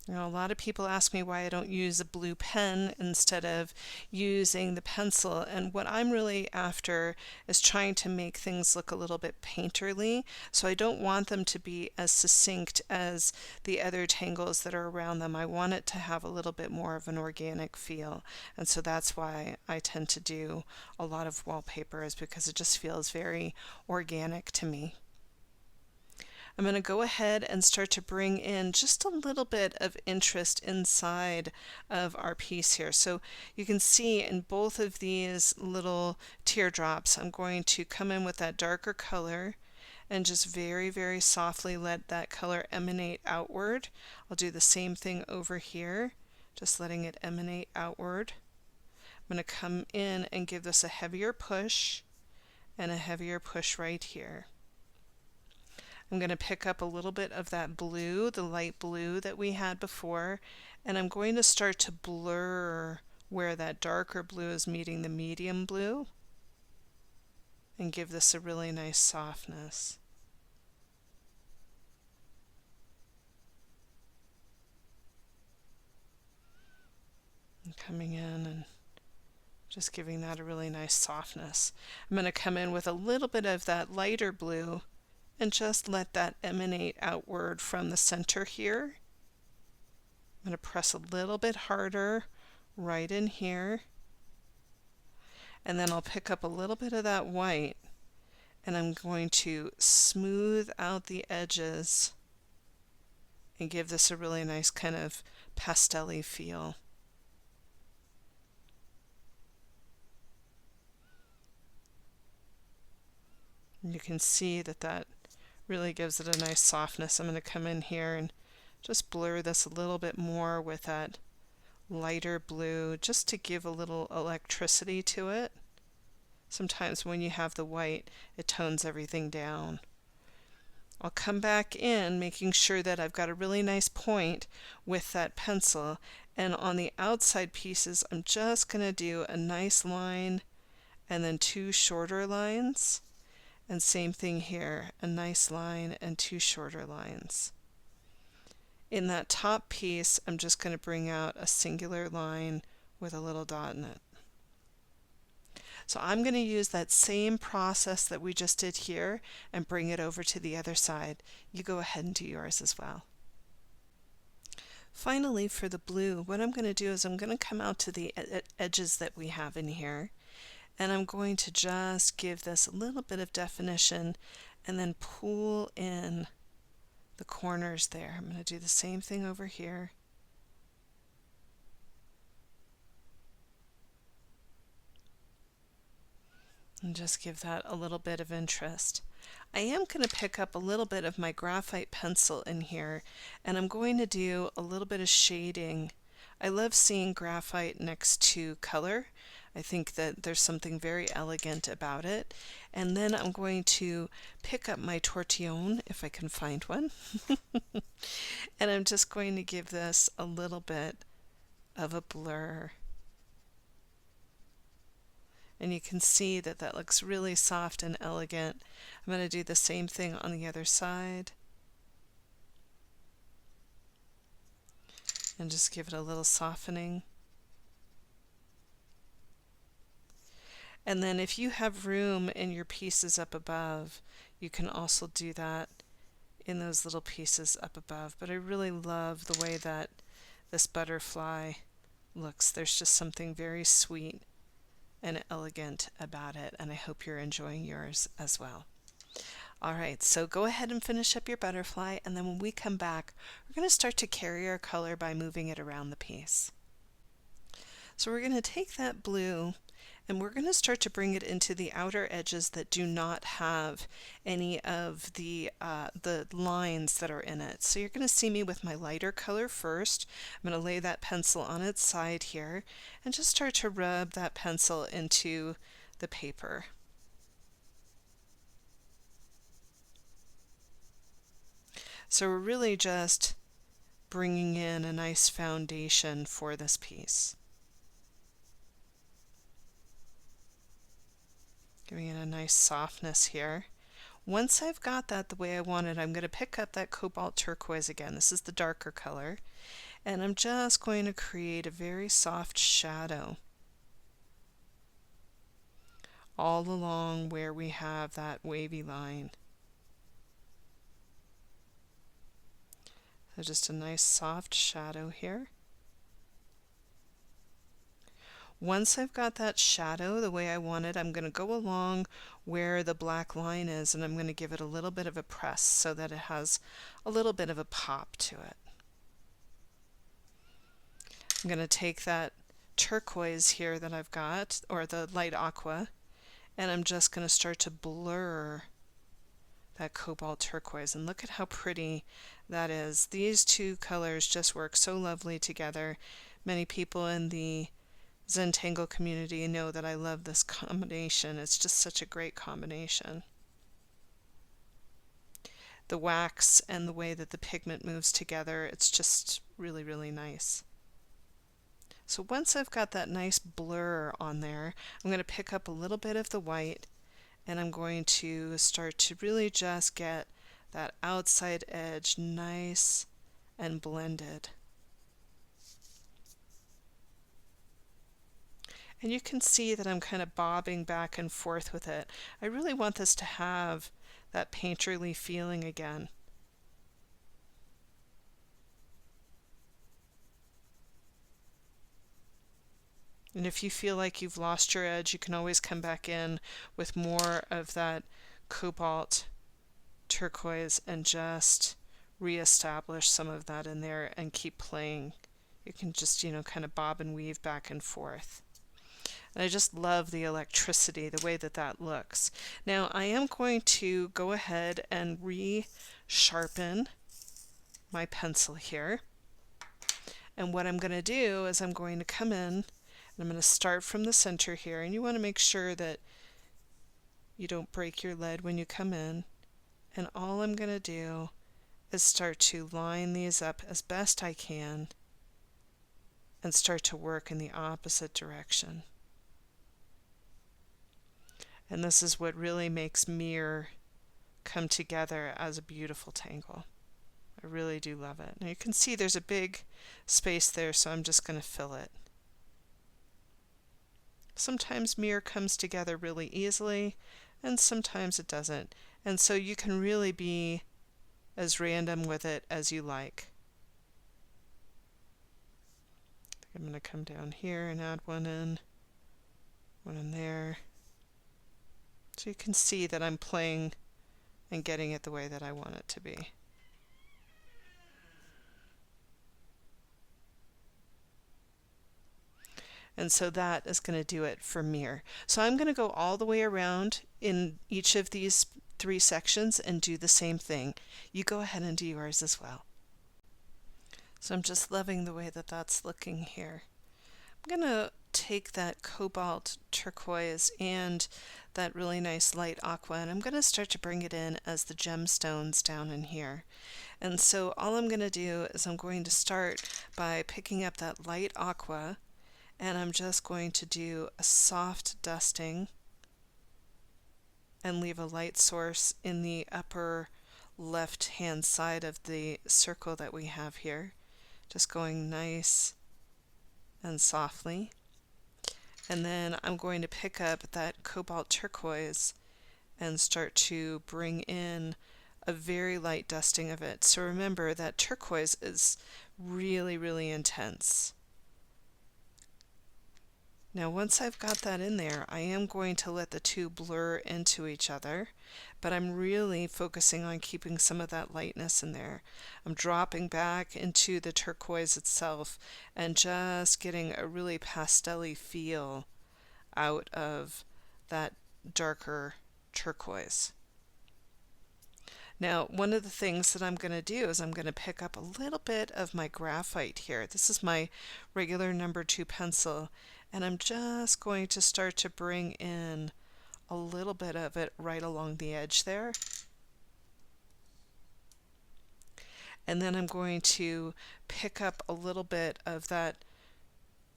You know, a lot of people ask me why I don't use a blue pen instead of using the pencil, and what I'm really after is trying to make things look a little bit painterly, so I don't want them to be as succinct as the other tangles that are around them. I want it to have a little bit more of an organic feel, and so that's why I tend to do a lot of wallpaper, is because it just feels very organic to me. I'm going to go ahead and start to bring in just a little bit of interest inside of our piece here. So you can see in both of these little teardrops, I'm going to come in with that darker color and just very, very softly let that color emanate outward. I'll do the same thing over here, just letting it emanate outward. I'm going to come in and give this a heavier push and a heavier push right here. I'm going to pick up a little bit of that blue, the light blue that we had before, and I'm going to start to blur where that darker blue is meeting the medium blue and give this a really nice softness. And coming in and just giving that a really nice softness. I'm going to come in with a little bit of that lighter blue and just let that emanate outward from the center here. I'm going to press a little bit harder right in here, and then I'll pick up a little bit of that white and I'm going to smooth out the edges and give this a really nice kind of pastel-y feel. And you can see that that really gives it a nice softness. I'm going to come in here and just blur this a little bit more with that lighter blue, just to give a little electricity to it. Sometimes when you have the white, it tones everything down. I'll come back in, making sure that I've got a really nice point with that pencil, and on the outside pieces I'm just going to do a nice line and then two shorter lines. And same thing here, a nice line and two shorter lines. In that top piece, I'm just going to bring out a singular line with a little dot in it. So I'm going to use that same process that we just did here and bring it over to the other side. You go ahead and do yours as well. Finally, for the blue, what I'm going to do is I'm going to come out to the edges that we have in here, and I'm going to just give this a little bit of definition and then pull in the corners there. I'm going to do the same thing over here. And just give that a little bit of interest. I am going to pick up a little bit of my graphite pencil in here, and I'm going to do a little bit of shading. I love seeing graphite next to color. I think that there's something very elegant about it. And then I'm going to pick up my tortillon, if I can find one, and I'm just going to give this a little bit of a blur. And you can see that that looks really soft and elegant. I'm going to do the same thing on the other side. And just give it a little softening. And then if you have room in your pieces up above, you can also do that in those little pieces up above, but I really love the way that this butterfly looks. There's just something very sweet and elegant about it, and I hope you're enjoying yours as well. All right, so go ahead and finish up your butterfly, and then when we come back, we're going to start to carry our color by moving it around the piece. So we're going to take that blue and we're going to start to bring it into the outer edges that do not have any of the lines that are in it. So you're going to see me with my lighter color first. I'm going to lay that pencil on its side here and just start to rub that pencil into the paper. So we're really just bringing in a nice foundation for this piece. Giving it a nice softness here. Once I've got that the way I want it, I'm going to pick up that cobalt turquoise again. This is the darker color. And I'm just going to create a very soft shadow all along where we have that wavy line. So just a nice soft shadow here. Once I've got that shadow the way I want it, I'm going to go along where the black line is and I'm going to give it a little bit of a press so that it has a little bit of a pop to it. I'm going to take that turquoise here that I've got, or the light aqua, and I'm just going to start to blur that cobalt turquoise. And look at how pretty that is. These two colors just work so lovely together. Many people in the Zentangle community know that I love this combination. It's just such a great combination. The wax and the way that the pigment moves together, it's just really, really nice. So once I've got that nice blur on there, I'm going to pick up a little bit of the white and I'm going to start to really just get that outside edge nice and blended. And you can see that I'm kind of bobbing back and forth with it. I really want this to have that painterly feeling again. And if you feel like you've lost your edge, you can always come back in with more of that cobalt turquoise and just reestablish some of that in there and keep playing. You can just, kind of bob and weave back and forth. And I just love the electricity, the way that that looks. Now I am going to go ahead and re-sharpen my pencil here. And what I'm going to do is I'm going to come in and I'm going to start from the center here. And you want to make sure that you don't break your lead when you come in. And all I'm going to do is start to line these up as best I can and start to work in the opposite direction. And this is what really makes Mir come together as a beautiful tangle. I really do love it. Now you can see there's a big space there, so I'm just going to fill it. Sometimes Mir comes together really easily, and sometimes it doesn't. And so you can really be as random with it as you like. I'm going to come down here and add one in there. So you can see that I'm playing and getting it the way that I want it to be. And so that is going to do it for Mir. So I'm going to go all the way around in each of these 3 sections and do the same thing. You go ahead and do yours as well. So I'm just loving the way that that's looking here. I'm going to take that cobalt turquoise and that really nice light aqua and I'm going to start to bring it in as the gemstones down in here. And so all I'm going to do is I'm going to start by picking up that light aqua and I'm just going to do a soft dusting and leave a light source in the upper left hand side of the circle that we have here. Just going nice and softly. And then I'm going to pick up that cobalt turquoise and start to bring in a very light dusting of it. So remember that turquoise is really, really intense. Now once I've got that in there, I am going to let the two blur into each other, but I'm really focusing on keeping some of that lightness in there. I'm dropping back into the turquoise itself and just getting a really pastel-y feel out of that darker turquoise. Now, one of the things that I'm going to do is I'm going to pick up a little bit of my graphite here. This is my regular #2 pencil, and I'm just going to start to bring in a little bit of it right along the edge there. And then I'm going to pick up a little bit of that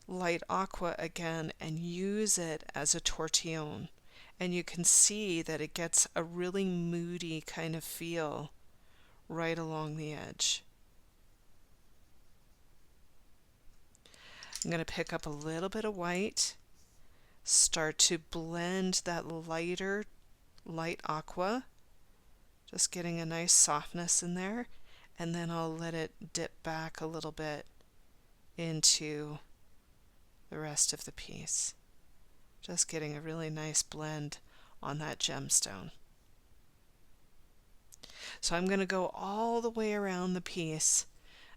light aqua again and use it as a tortillon. And you can see that it gets a really moody kind of feel right along the edge. I'm going to pick up a little bit of white, start to blend that light aqua, just getting a nice softness in there, and then I'll let it dip back a little bit into the rest of the piece. Just getting a really nice blend on that gemstone. So I'm going to go all the way around the piece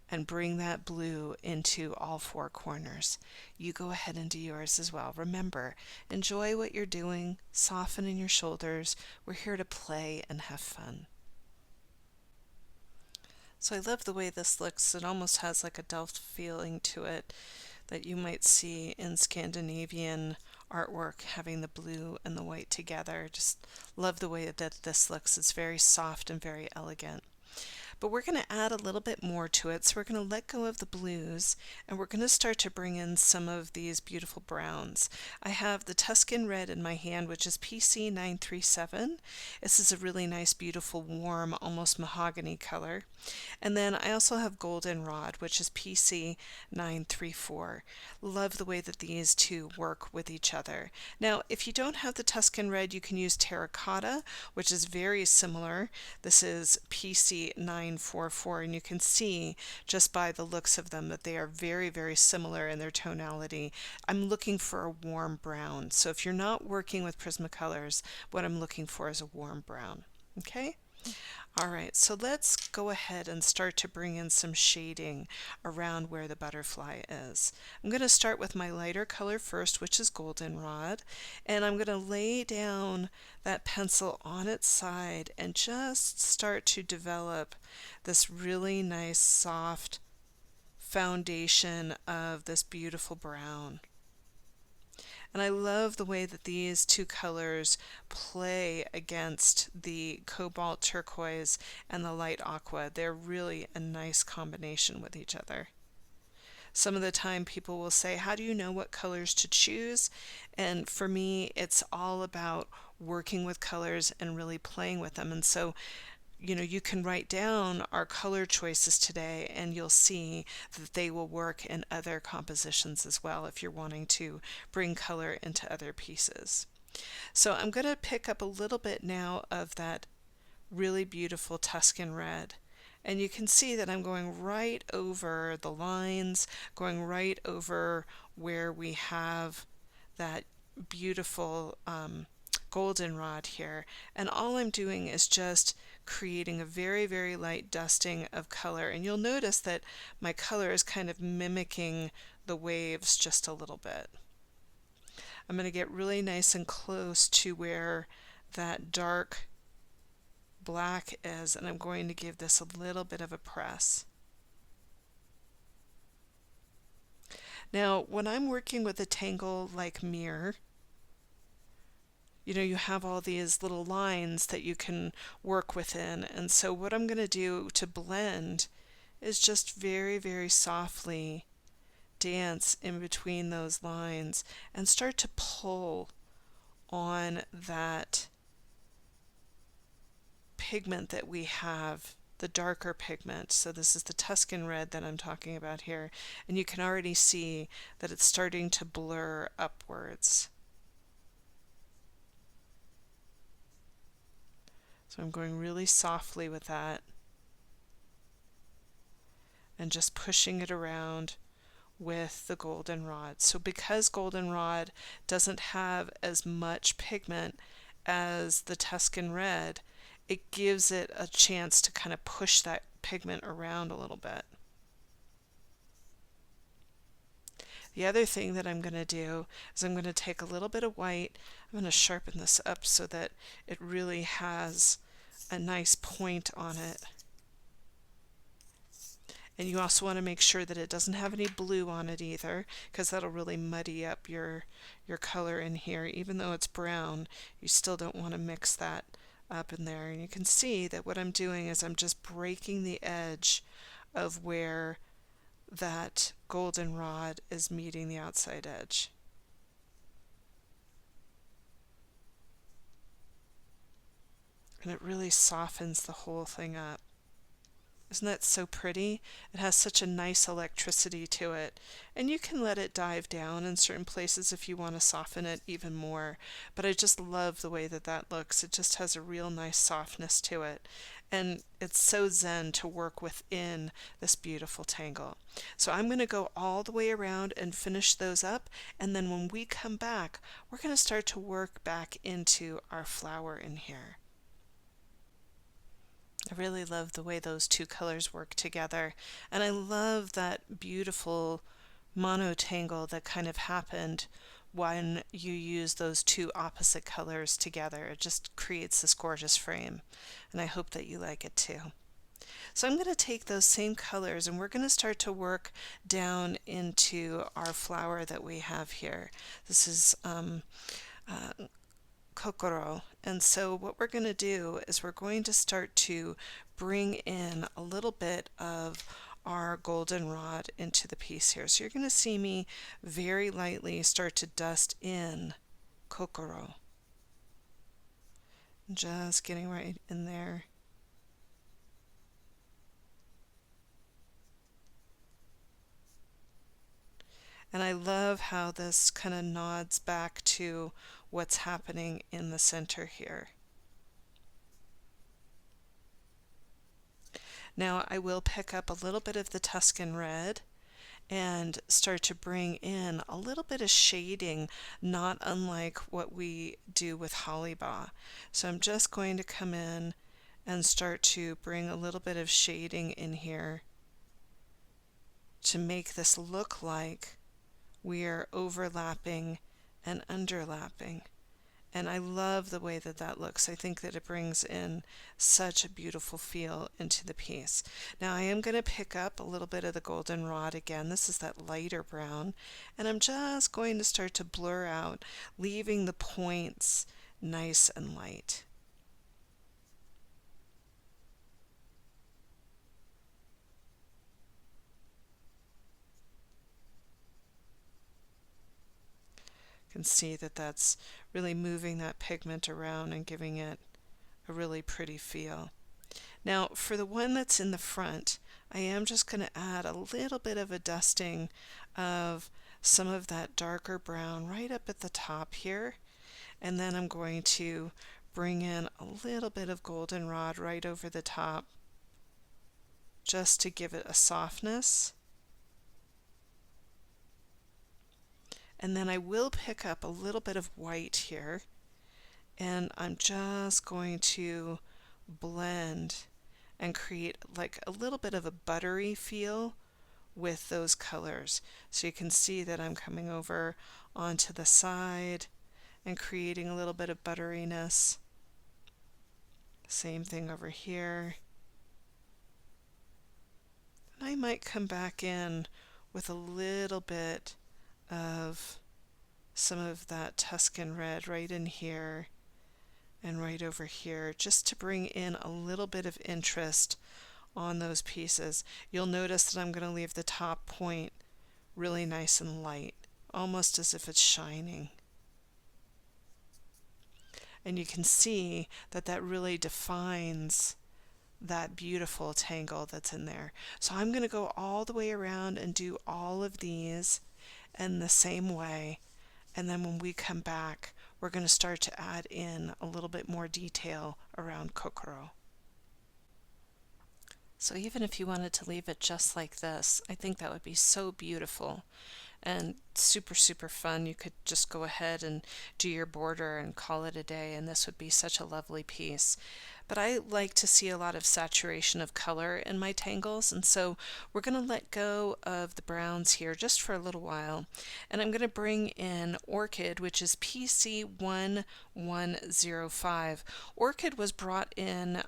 and bring that blue into all four corners. You go ahead and do yours as well. Remember, enjoy what you're doing, soften in your shoulders. We're here to play and have fun. So I love the way this looks. It almost has like a Delft feeling to it that you might see in Scandinavian artwork, having the blue and the white together. Just love the way that this looks. It's very soft and very elegant. But we're going to add a little bit more to it. So we're going to let go of the blues and we're going to start to bring in some of these beautiful browns. I have the Tuscan Red in my hand, which is PC 937. This is a really nice, beautiful, warm, almost mahogany color. And then I also have Goldenrod, which is PC 934. Love the way that these two work with each other. Now, if you don't have the Tuscan Red, you can use Terracotta, which is very similar. This is PC 944, and you can see just by the looks of them that they are very, very similar in their tonality. I'm looking for a warm brown. So if you're not working with Prismacolors, what I'm looking for is a warm brown. Okay? All right, so let's go ahead and start to bring in some shading around where the butterfly is. I'm going to start with my lighter color first, which is Goldenrod, and I'm going to lay down that pencil on its side and just start to develop this really nice soft foundation of this beautiful brown. And I love the way that these two colors play against the cobalt turquoise and the light aqua. They're really a nice combination with each other. Some of the time people will say, how do you know what colors to choose? And for me, it's all about working with colors and really playing with them. And so you can write down our color choices today and you'll see that they will work in other compositions as well if you're wanting to bring color into other pieces. So I'm going to pick up a little bit now of that really beautiful Tuscan Red. And you can see that I'm going right over the lines, going right over where we have that beautiful goldenrod here. And all I'm doing is just creating a very, very light dusting of color. And you'll notice that my color is kind of mimicking the waves just a little bit. I'm going to get really nice and close to where that dark black is, and I'm going to give this a little bit of a press. Now, when I'm working with a Tangle like mirror, you have all these little lines that you can work within. And so what I'm going to do to blend is just very, very softly dance in between those lines and start to pull on that pigment that we have, the darker pigment. So this is the Tuscan Red that I'm talking about here. And you can already see that it's starting to blur upwards. So I'm going really softly with that and just pushing it around with the goldenrod. So because goldenrod doesn't have as much pigment as the Tuscan red, it gives it a chance to kind of push that pigment around a little bit. The other thing that I'm going to do is I'm going to take a little bit of white. I'm going to sharpen this up so that it really has a nice point on it. And you also want to make sure that it doesn't have any blue on it either, because that'll really muddy up your color in here. Even though it's brown, you still don't want to mix that up in there. And you can see that what I'm doing is I'm just breaking the edge of where that goldenrod is meeting the outside edge. And it really softens the whole thing up. Isn't that so pretty? It has such a nice electricity to it. And you can let it dive down in certain places if you want to soften it even more. But I just love the way that that looks. It just has a real nice softness to it. And it's so zen to work within this beautiful tangle. So I'm going to go all the way around and finish those up. And then when we come back, we're going to start to work back into our flower in here. I really love the way those two colors work together, and I love that beautiful monotangle that kind of happened when you use those two opposite colors together. It just creates this gorgeous frame, and I hope that you like it too. So I'm going to take those same colors and we're going to start to work down into our flower that we have here. This is Kokoro. And so what we're going to do is we're going to start to bring in a little bit of our goldenrod into the piece here. So you're going to see me very lightly start to dust in Kokoro. Just getting right in there. And I love how this kind of nods back to what's happening in the center here. Now I will pick up a little bit of the Tuscan red and start to bring in a little bit of shading, not unlike what we do with Hollybaugh. So I'm just going to come in and start to bring a little bit of shading in here to make this look like we are overlapping and underlapping. And I love the way that that looks. I think that it brings in such a beautiful feel into the piece. Now I am going to pick up a little bit of the goldenrod again. This is that lighter brown. And I'm just going to start to blur out, leaving the points nice and light. Can see that that's really moving that pigment around and giving it a really pretty feel. Now for the one that's in the front, I am just going to add a little bit of a dusting of some of that darker brown right up at the top here, and then I'm going to bring in a little bit of goldenrod right over the top just to give it a softness. And then I will pick up a little bit of white here, and I'm just going to blend and create like a little bit of a buttery feel with those colors. So you can see that I'm coming over onto the side and creating a little bit of butteriness. Same thing over here. And I might come back in with a little bit of some of that Tuscan red right in here and right over here, just to bring in a little bit of interest on those pieces. You'll notice that I'm going to leave the top point really nice and light, almost as if it's shining. And you can see that that really defines that beautiful tangle that's in there. So I'm going to go all the way around and do all of these in the same way, and then when we come back we're going to start to add in a little bit more detail around Kokoro. So even if you wanted to leave it just like this, I think that would be so beautiful and super, super fun. You could just go ahead and do your border and call it a day, and this would be such a lovely piece. But I like to see a lot of saturation of color in my tangles, and so we're going to let go of the browns here just for a little while, and I'm going to bring in Orchid, which is PC1105. Orchid was brought in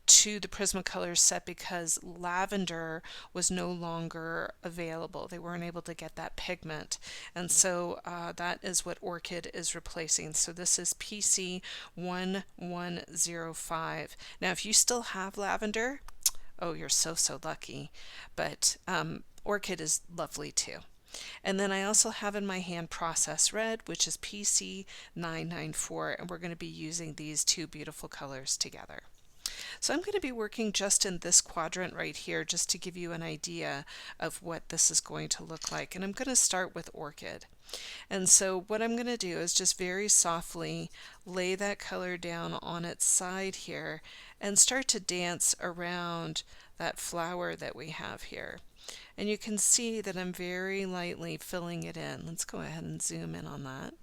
to the Prismacolor set because lavender was no longer available. They weren't able to get that pigment, and so that is what Orchid is replacing. So this is PC1105. Now, if you still have lavender, oh, you're so, so lucky. But Orchid is lovely too. And then I also have in my hand Process Red, which is PC994, and we're going to be using these two beautiful colors together. So I'm going to be working just in this quadrant right here just to give you an idea of what this is going to look like. And I'm going to start with Orchid. And so what I'm going to do is just very softly lay that color down on its side here and start to dance around that flower that we have here. And you can see that I'm very lightly filling it in. Let's go ahead and zoom in on that.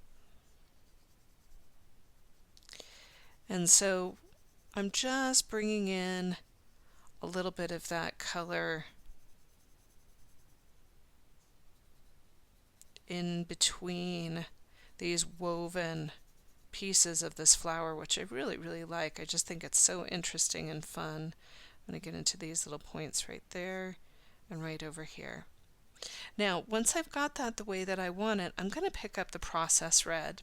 And so I'm just bringing in a little bit of that color in between these woven pieces of this flower, which I really, really like. I just think it's so interesting and fun. I'm going to get into these little points right there and right over here. Now, once I've got that the way that I want it, I'm going to pick up the Process Red.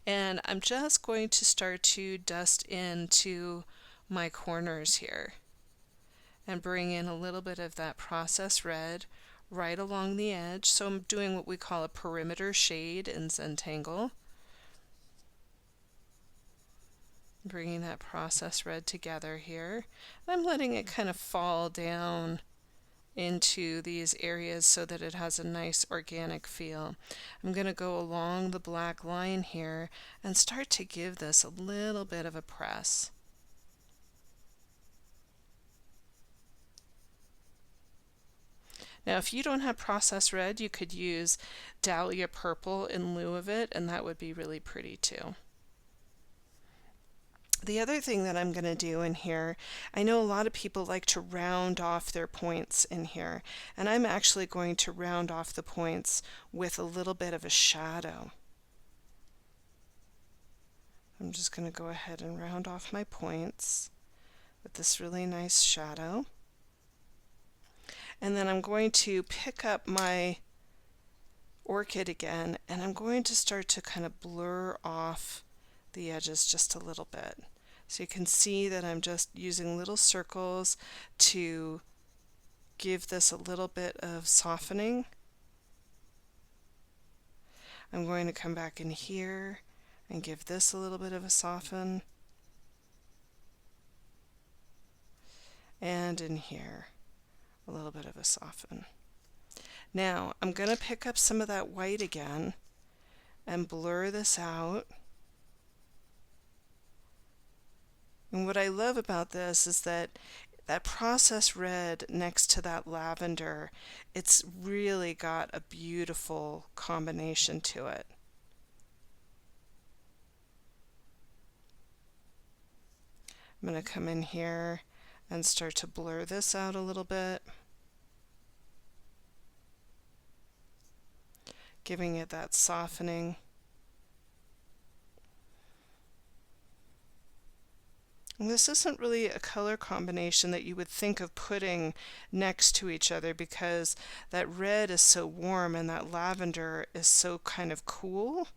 And I'm just going to start to dust into my corners here and bring in a little bit of that Process Red right along the edge. So I'm doing what we call a perimeter shade in Zentangle. Bringing that Process Red together here. I'm letting it kind of fall down into these areas so that it has a nice organic feel. I'm going to go along the black line here and start to give this a little bit of a press. Now, if you don't have Process Red, you could use Dahlia Purple in lieu of it, and that would be really pretty too. The other thing that I'm going to do in here, I know a lot of people like to round off their points in here, and I'm actually going to round off the points with a little bit of a shadow. I'm just going to go ahead and round off my points with this really nice shadow. And then I'm going to pick up my Orchid again, and I'm going to start to kind of blur off the edges just a little bit. So you can see that I'm just using little circles to give this a little bit of softening. I'm going to come back in here and give this a little bit of a soften. And in here, a little bit of a soften. Now, I'm going to pick up some of that white again and blur this out. And what I love about this is that Process Red next to that lavender, it's really got a beautiful combination to it. I'm going to come in here and start to blur this out a little bit, giving it that softening. And this isn't really a color combination that you would think of putting next to each other because that red is so warm and that lavender is so kind of cool.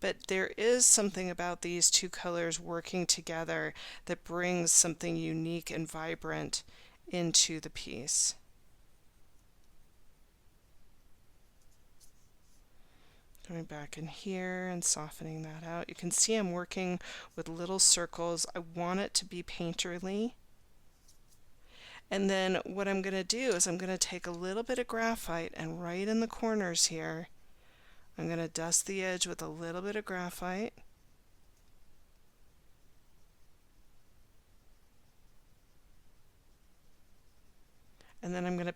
But there is something about these two colors working together that brings something unique and vibrant into the piece. Going back in here and softening that out. You can see I'm working with little circles. I want it to be painterly. And then what I'm going to do is I'm going to take a little bit of graphite and right in the corners here, I'm going to dust the edge with a little bit of graphite.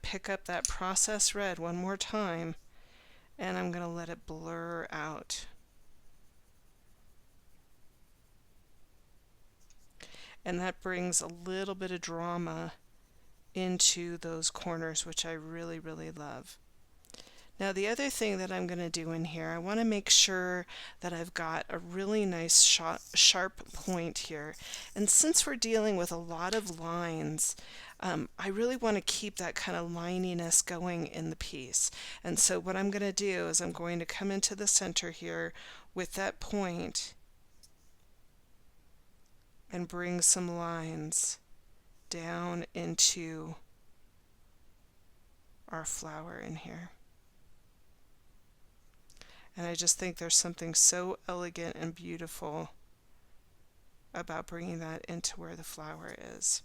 pick up that processed red one more time, and I'm going to let it blur out. And that brings a little bit of drama into those corners, which I really, really love. Now the other thing that I'm going to do in here, I want to make sure that I've got a really nice sharp point here. And since we're dealing with a lot of lines, I really want to keep that kind of lininess going in the piece. And so what I'm going to do is I'm going to come into the center here with that point and bring some lines down into our flower in here. And I just think there's something so elegant and beautiful about bringing that into where the flower is.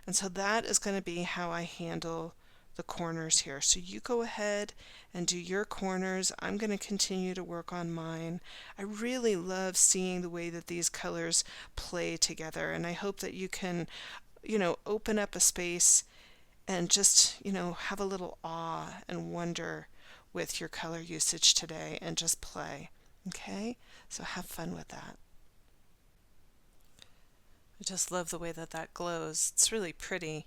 And so that is going to be how I handle the corners here. So you go ahead and do your corners. I'm going to continue to work on mine. I really love seeing the way that these colors play together, and I hope that you can, open up a space and just, have a little awe and wonder with your color usage today and just play. Okay? So have fun with that. I just love the way that that glows. It's really pretty.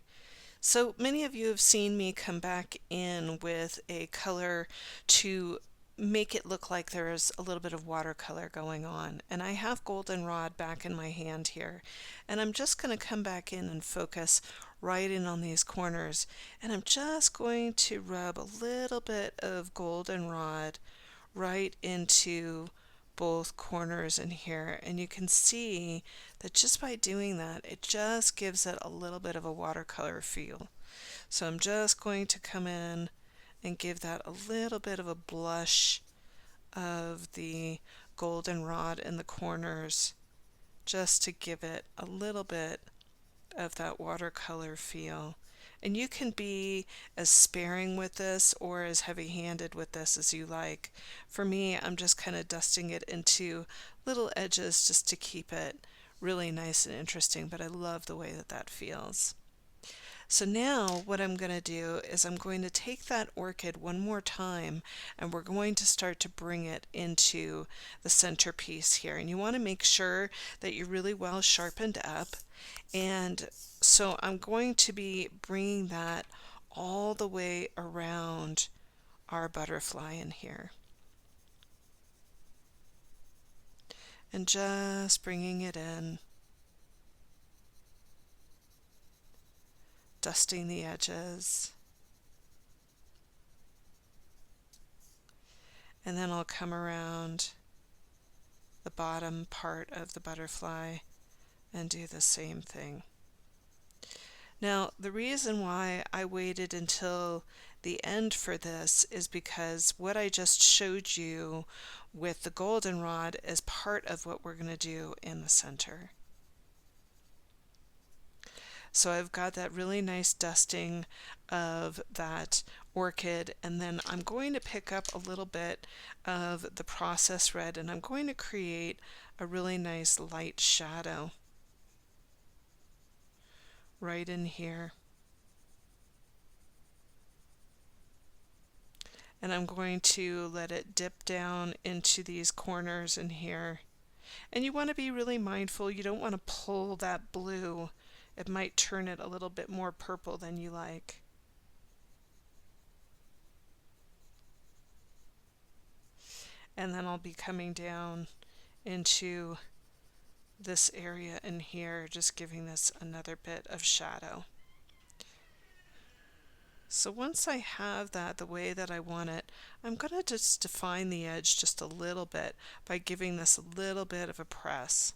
So many of you have seen me come back in with a color to make it look like there's a little bit of watercolor going on. And I have goldenrod back in my hand here. And I'm just going to come back in and focus right in on these corners. And I'm just going to rub a little bit of goldenrod right into both corners in here. And you can see that just by doing that, it just gives it a little bit of a watercolor feel. So I'm just going to come in and give that a little bit of a blush of the goldenrod in the corners, just to give it a little bit of that watercolor feel. And you can be as sparing with this or as heavy-handed with this as you like. For me, I'm just kind of dusting it into little edges just to keep it really nice and interesting, but I love the way that that feels. So now what I'm going to do is I'm going to take that orchid one more time, and we're going to start to bring it into the centerpiece here. And you want to make sure that you're really well sharpened up. And so I'm going to be bringing that all the way around our butterfly in here. And just bringing it in. Dusting the edges, and then I'll come around the bottom part of the butterfly and do the same thing. Now, the reason why I waited until the end for this is because what I just showed you with the goldenrod is part of what we're going to do in the center. So I've got that really nice dusting of that orchid, and then I'm going to pick up a little bit of the processed red, and I'm going to create a really nice light shadow right in here. And I'm going to let it dip down into these corners in here. And you want to be really mindful. You don't want to pull that blue. It might turn it a little bit more purple than you like. And then I'll be coming down into this area in here, just giving this another bit of shadow. So once I have that the way that I want it, I'm going to just define the edge just a little bit by giving this a little bit of a press.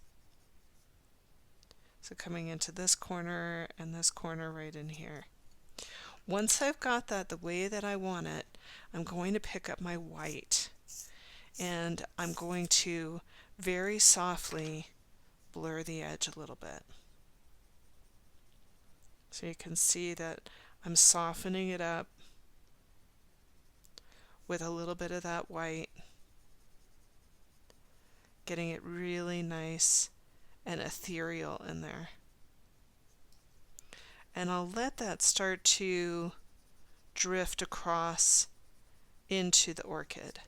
So coming into this corner and this corner right in here. Once I've got that the way that I want it, I'm going to pick up my white, and I'm going to very softly blur the edge a little bit. So you can see that I'm softening it up with a little bit of that white, getting it really nice and ethereal in there. And I'll let that start to drift across into the orchid.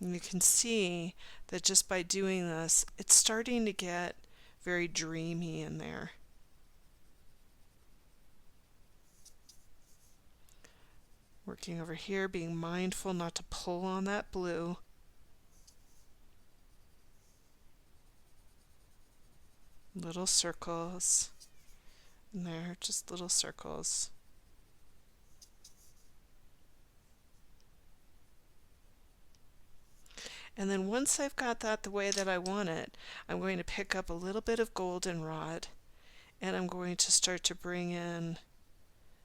And you can see that just by doing this, it's starting to get very dreamy in there. Working over here, being mindful not to pull on that blue. Little circles. And there, just little circles. And then once I've got that the way that I want it, I'm going to pick up a little bit of goldenrod, and I'm going to start to bring in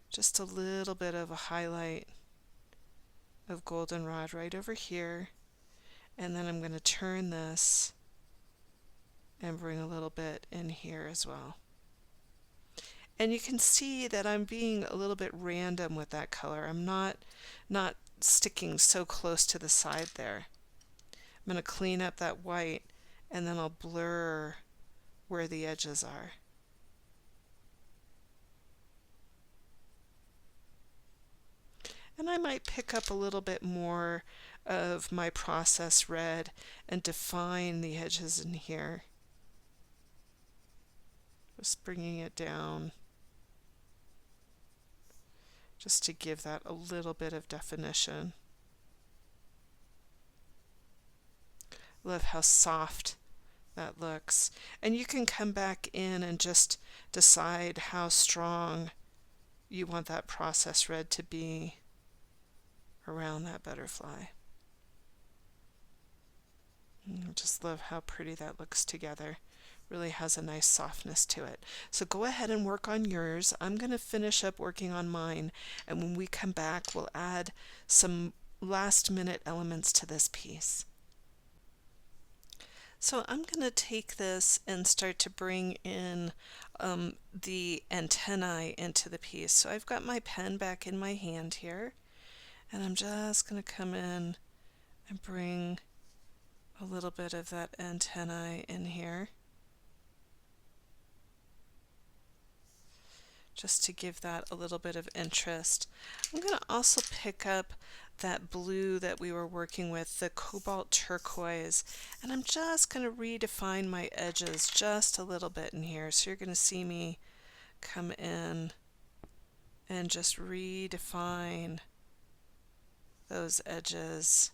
just a little bit of a highlight of goldenrod right over here. And then I'm going to turn this and bring a little bit in here as well. And you can see that I'm being a little bit random with that color. I'm not sticking so close to the side there. I'm going to clean up that white, and then I'll blur where the edges are. And I might pick up a little bit more of my process red and define the edges in here. Just bringing it down, just to give that a little bit of definition. Love how soft that looks. And you can come back in and just decide how strong you want that process red to be around that butterfly. I just love how pretty that looks together. Really has a nice softness to it. So go ahead and work on yours. I'm going to finish up working on mine, and when we come back, we'll add some last minute elements to this piece. So I'm going to take this and start to bring in the antennae into the piece. So I've got my pen back in my hand here, and I'm just going to come in and bring a little bit of that antennae in here, just to give that a little bit of interest. I'm going to also pick up that blue that we were working with, the cobalt turquoise, and I'm just going to redefine my edges just a little bit in here. So you're going to see me come in and just redefine those edges,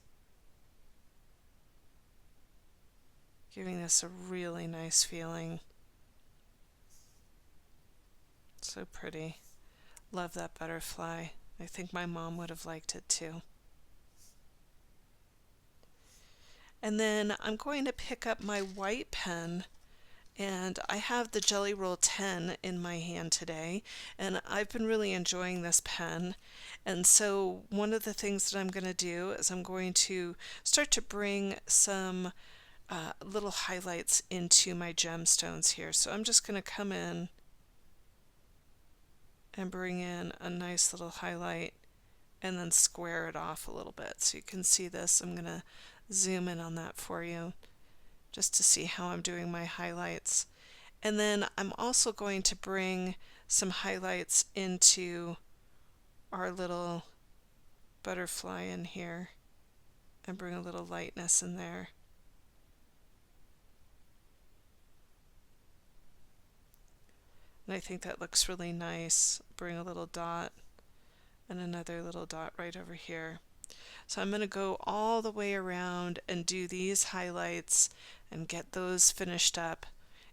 giving this a really nice feeling. So pretty. Love that butterfly. I think my mom would have liked it too. And then I'm going to pick up my white pen, and I have the Jelly Roll 10 in my hand today, and I've been really enjoying this pen. And so one of the things that I'm going to do is I'm going to start to bring some little highlights into my gemstones here. So I'm just going to come in and bring in a nice little highlight and then square it off a little bit. So you can see this. I'm going to zoom in on that for you just to see how I'm doing my highlights. And then I'm also going to bring some highlights into our little butterfly in here and bring a little lightness in there. And I think that looks really nice. Bring a little dot and another little dot right over here. So I'm going to go all the way around and do these highlights and get those finished up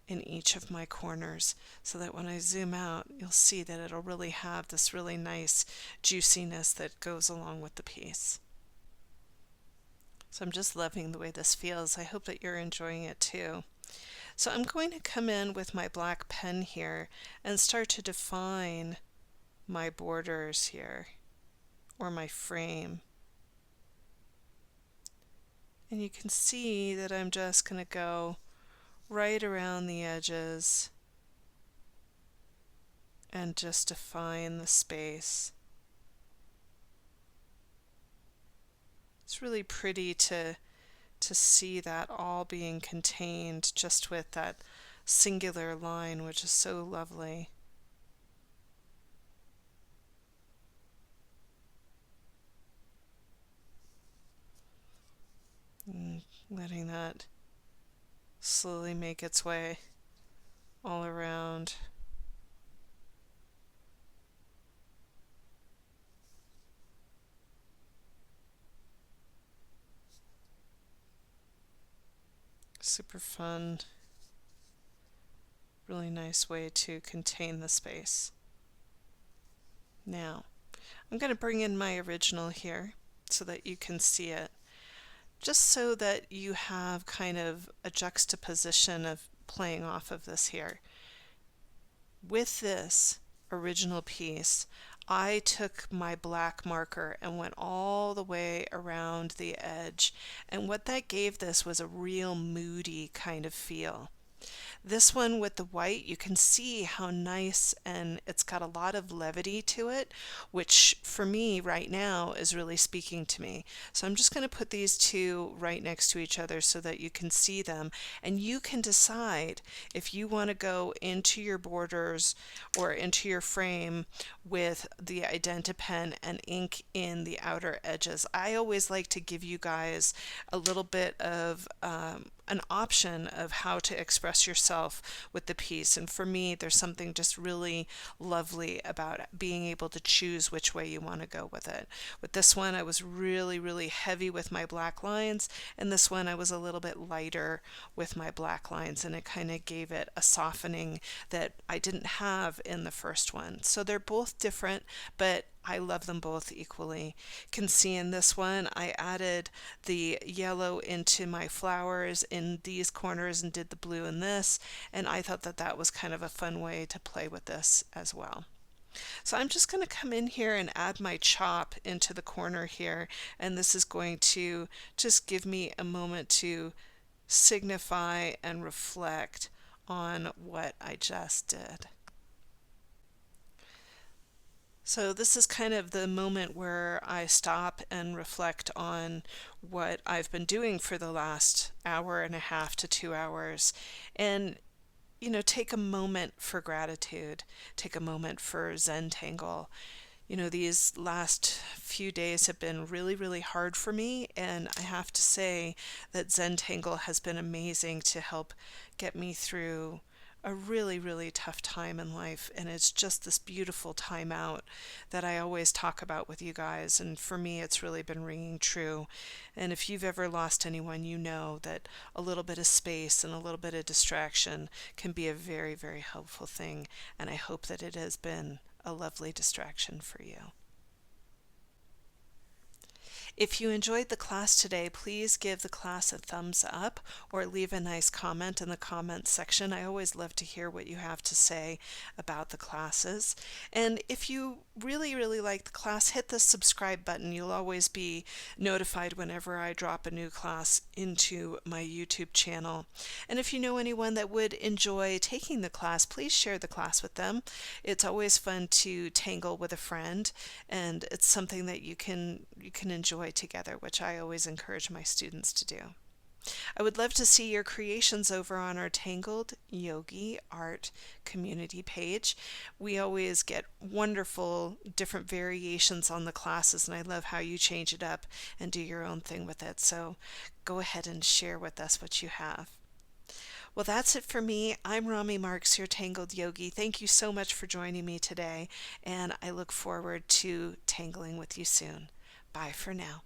in each of my corners, so that when I zoom out, you'll see that it'll really have this really nice juiciness that goes along with the piece. So I'm just loving the way this feels. I hope that you're enjoying it too. So I'm going to come in with my black pen here and start to define my borders here, or my frame. And you can see that I'm just going to go right around the edges and just define the space. It's really pretty to see that all being contained just with that singular line, which is so lovely. letting that slowly make its way all around. Super fun, really nice way to contain the space. Now, I'm going to bring in my original here so that you can see it, just so that you have kind of a juxtaposition of playing off of this here. With this original piece, I took my black marker and went all the way around the edge, and what that gave this was a real moody kind of feel. This one with the white, you can see how nice, and it's got a lot of levity to it, which for me right now is really speaking to me. So I'm just going to put these two right next to each other so that you can see them, and you can decide if you want to go into your borders or into your frame with the Identi Pen and ink in the outer edges. I always like to give you guys a little bit of an option of how to express yourself with the piece. And for me, there's something just really lovely about being able to choose which way you want to go with it. With this one, I was really, really heavy with my black lines, and this one I was a little bit lighter with my black lines, and it kind of gave it a softening that I didn't have in the first one. So they're both different, but I love them both equally. You can see in this one I added the yellow into my flowers in these corners and did the blue in this, and I thought that that was kind of a fun way to play with this as well. So I'm just going to come in here and add my chop into the corner here, and this is going to just give me a moment to signify and reflect on what I just did. So this is kind of the moment where I stop and reflect on what I've been doing for the last hour and a half to 2 hours, and take a moment for gratitude, take a moment for Zentangle. These last few days have been really, really hard for me, and I have to say that Zentangle has been amazing to help get me through a really, really tough time in life. And it's just this beautiful time out that I always talk about with you guys. And for me, it's really been ringing true. And if you've ever lost anyone, you know that a little bit of space and a little bit of distraction can be a very, very helpful thing. And I hope that it has been a lovely distraction for you. If you enjoyed the class today, please give the class a thumbs up or leave a nice comment in the comments section. I always love to hear what you have to say about the classes. And if you really, really like the class, hit the subscribe button. You'll always be notified whenever I drop a new class into my YouTube channel. And if you know anyone that would enjoy taking the class, please share the class with them. It's always fun to tangle with a friend, and it's something that you can enjoy together, which I always encourage my students to do. I would love to see your creations over on our Tangled Yogi Art community page. We always get wonderful different variations on the classes, and I love how you change it up and do your own thing with it. So go ahead and share with us what you have. Well, that's it for me. I'm Rami Marks, your Tangled Yogi. Thank you so much for joining me today, and I look forward to tangling with you soon. Bye for now.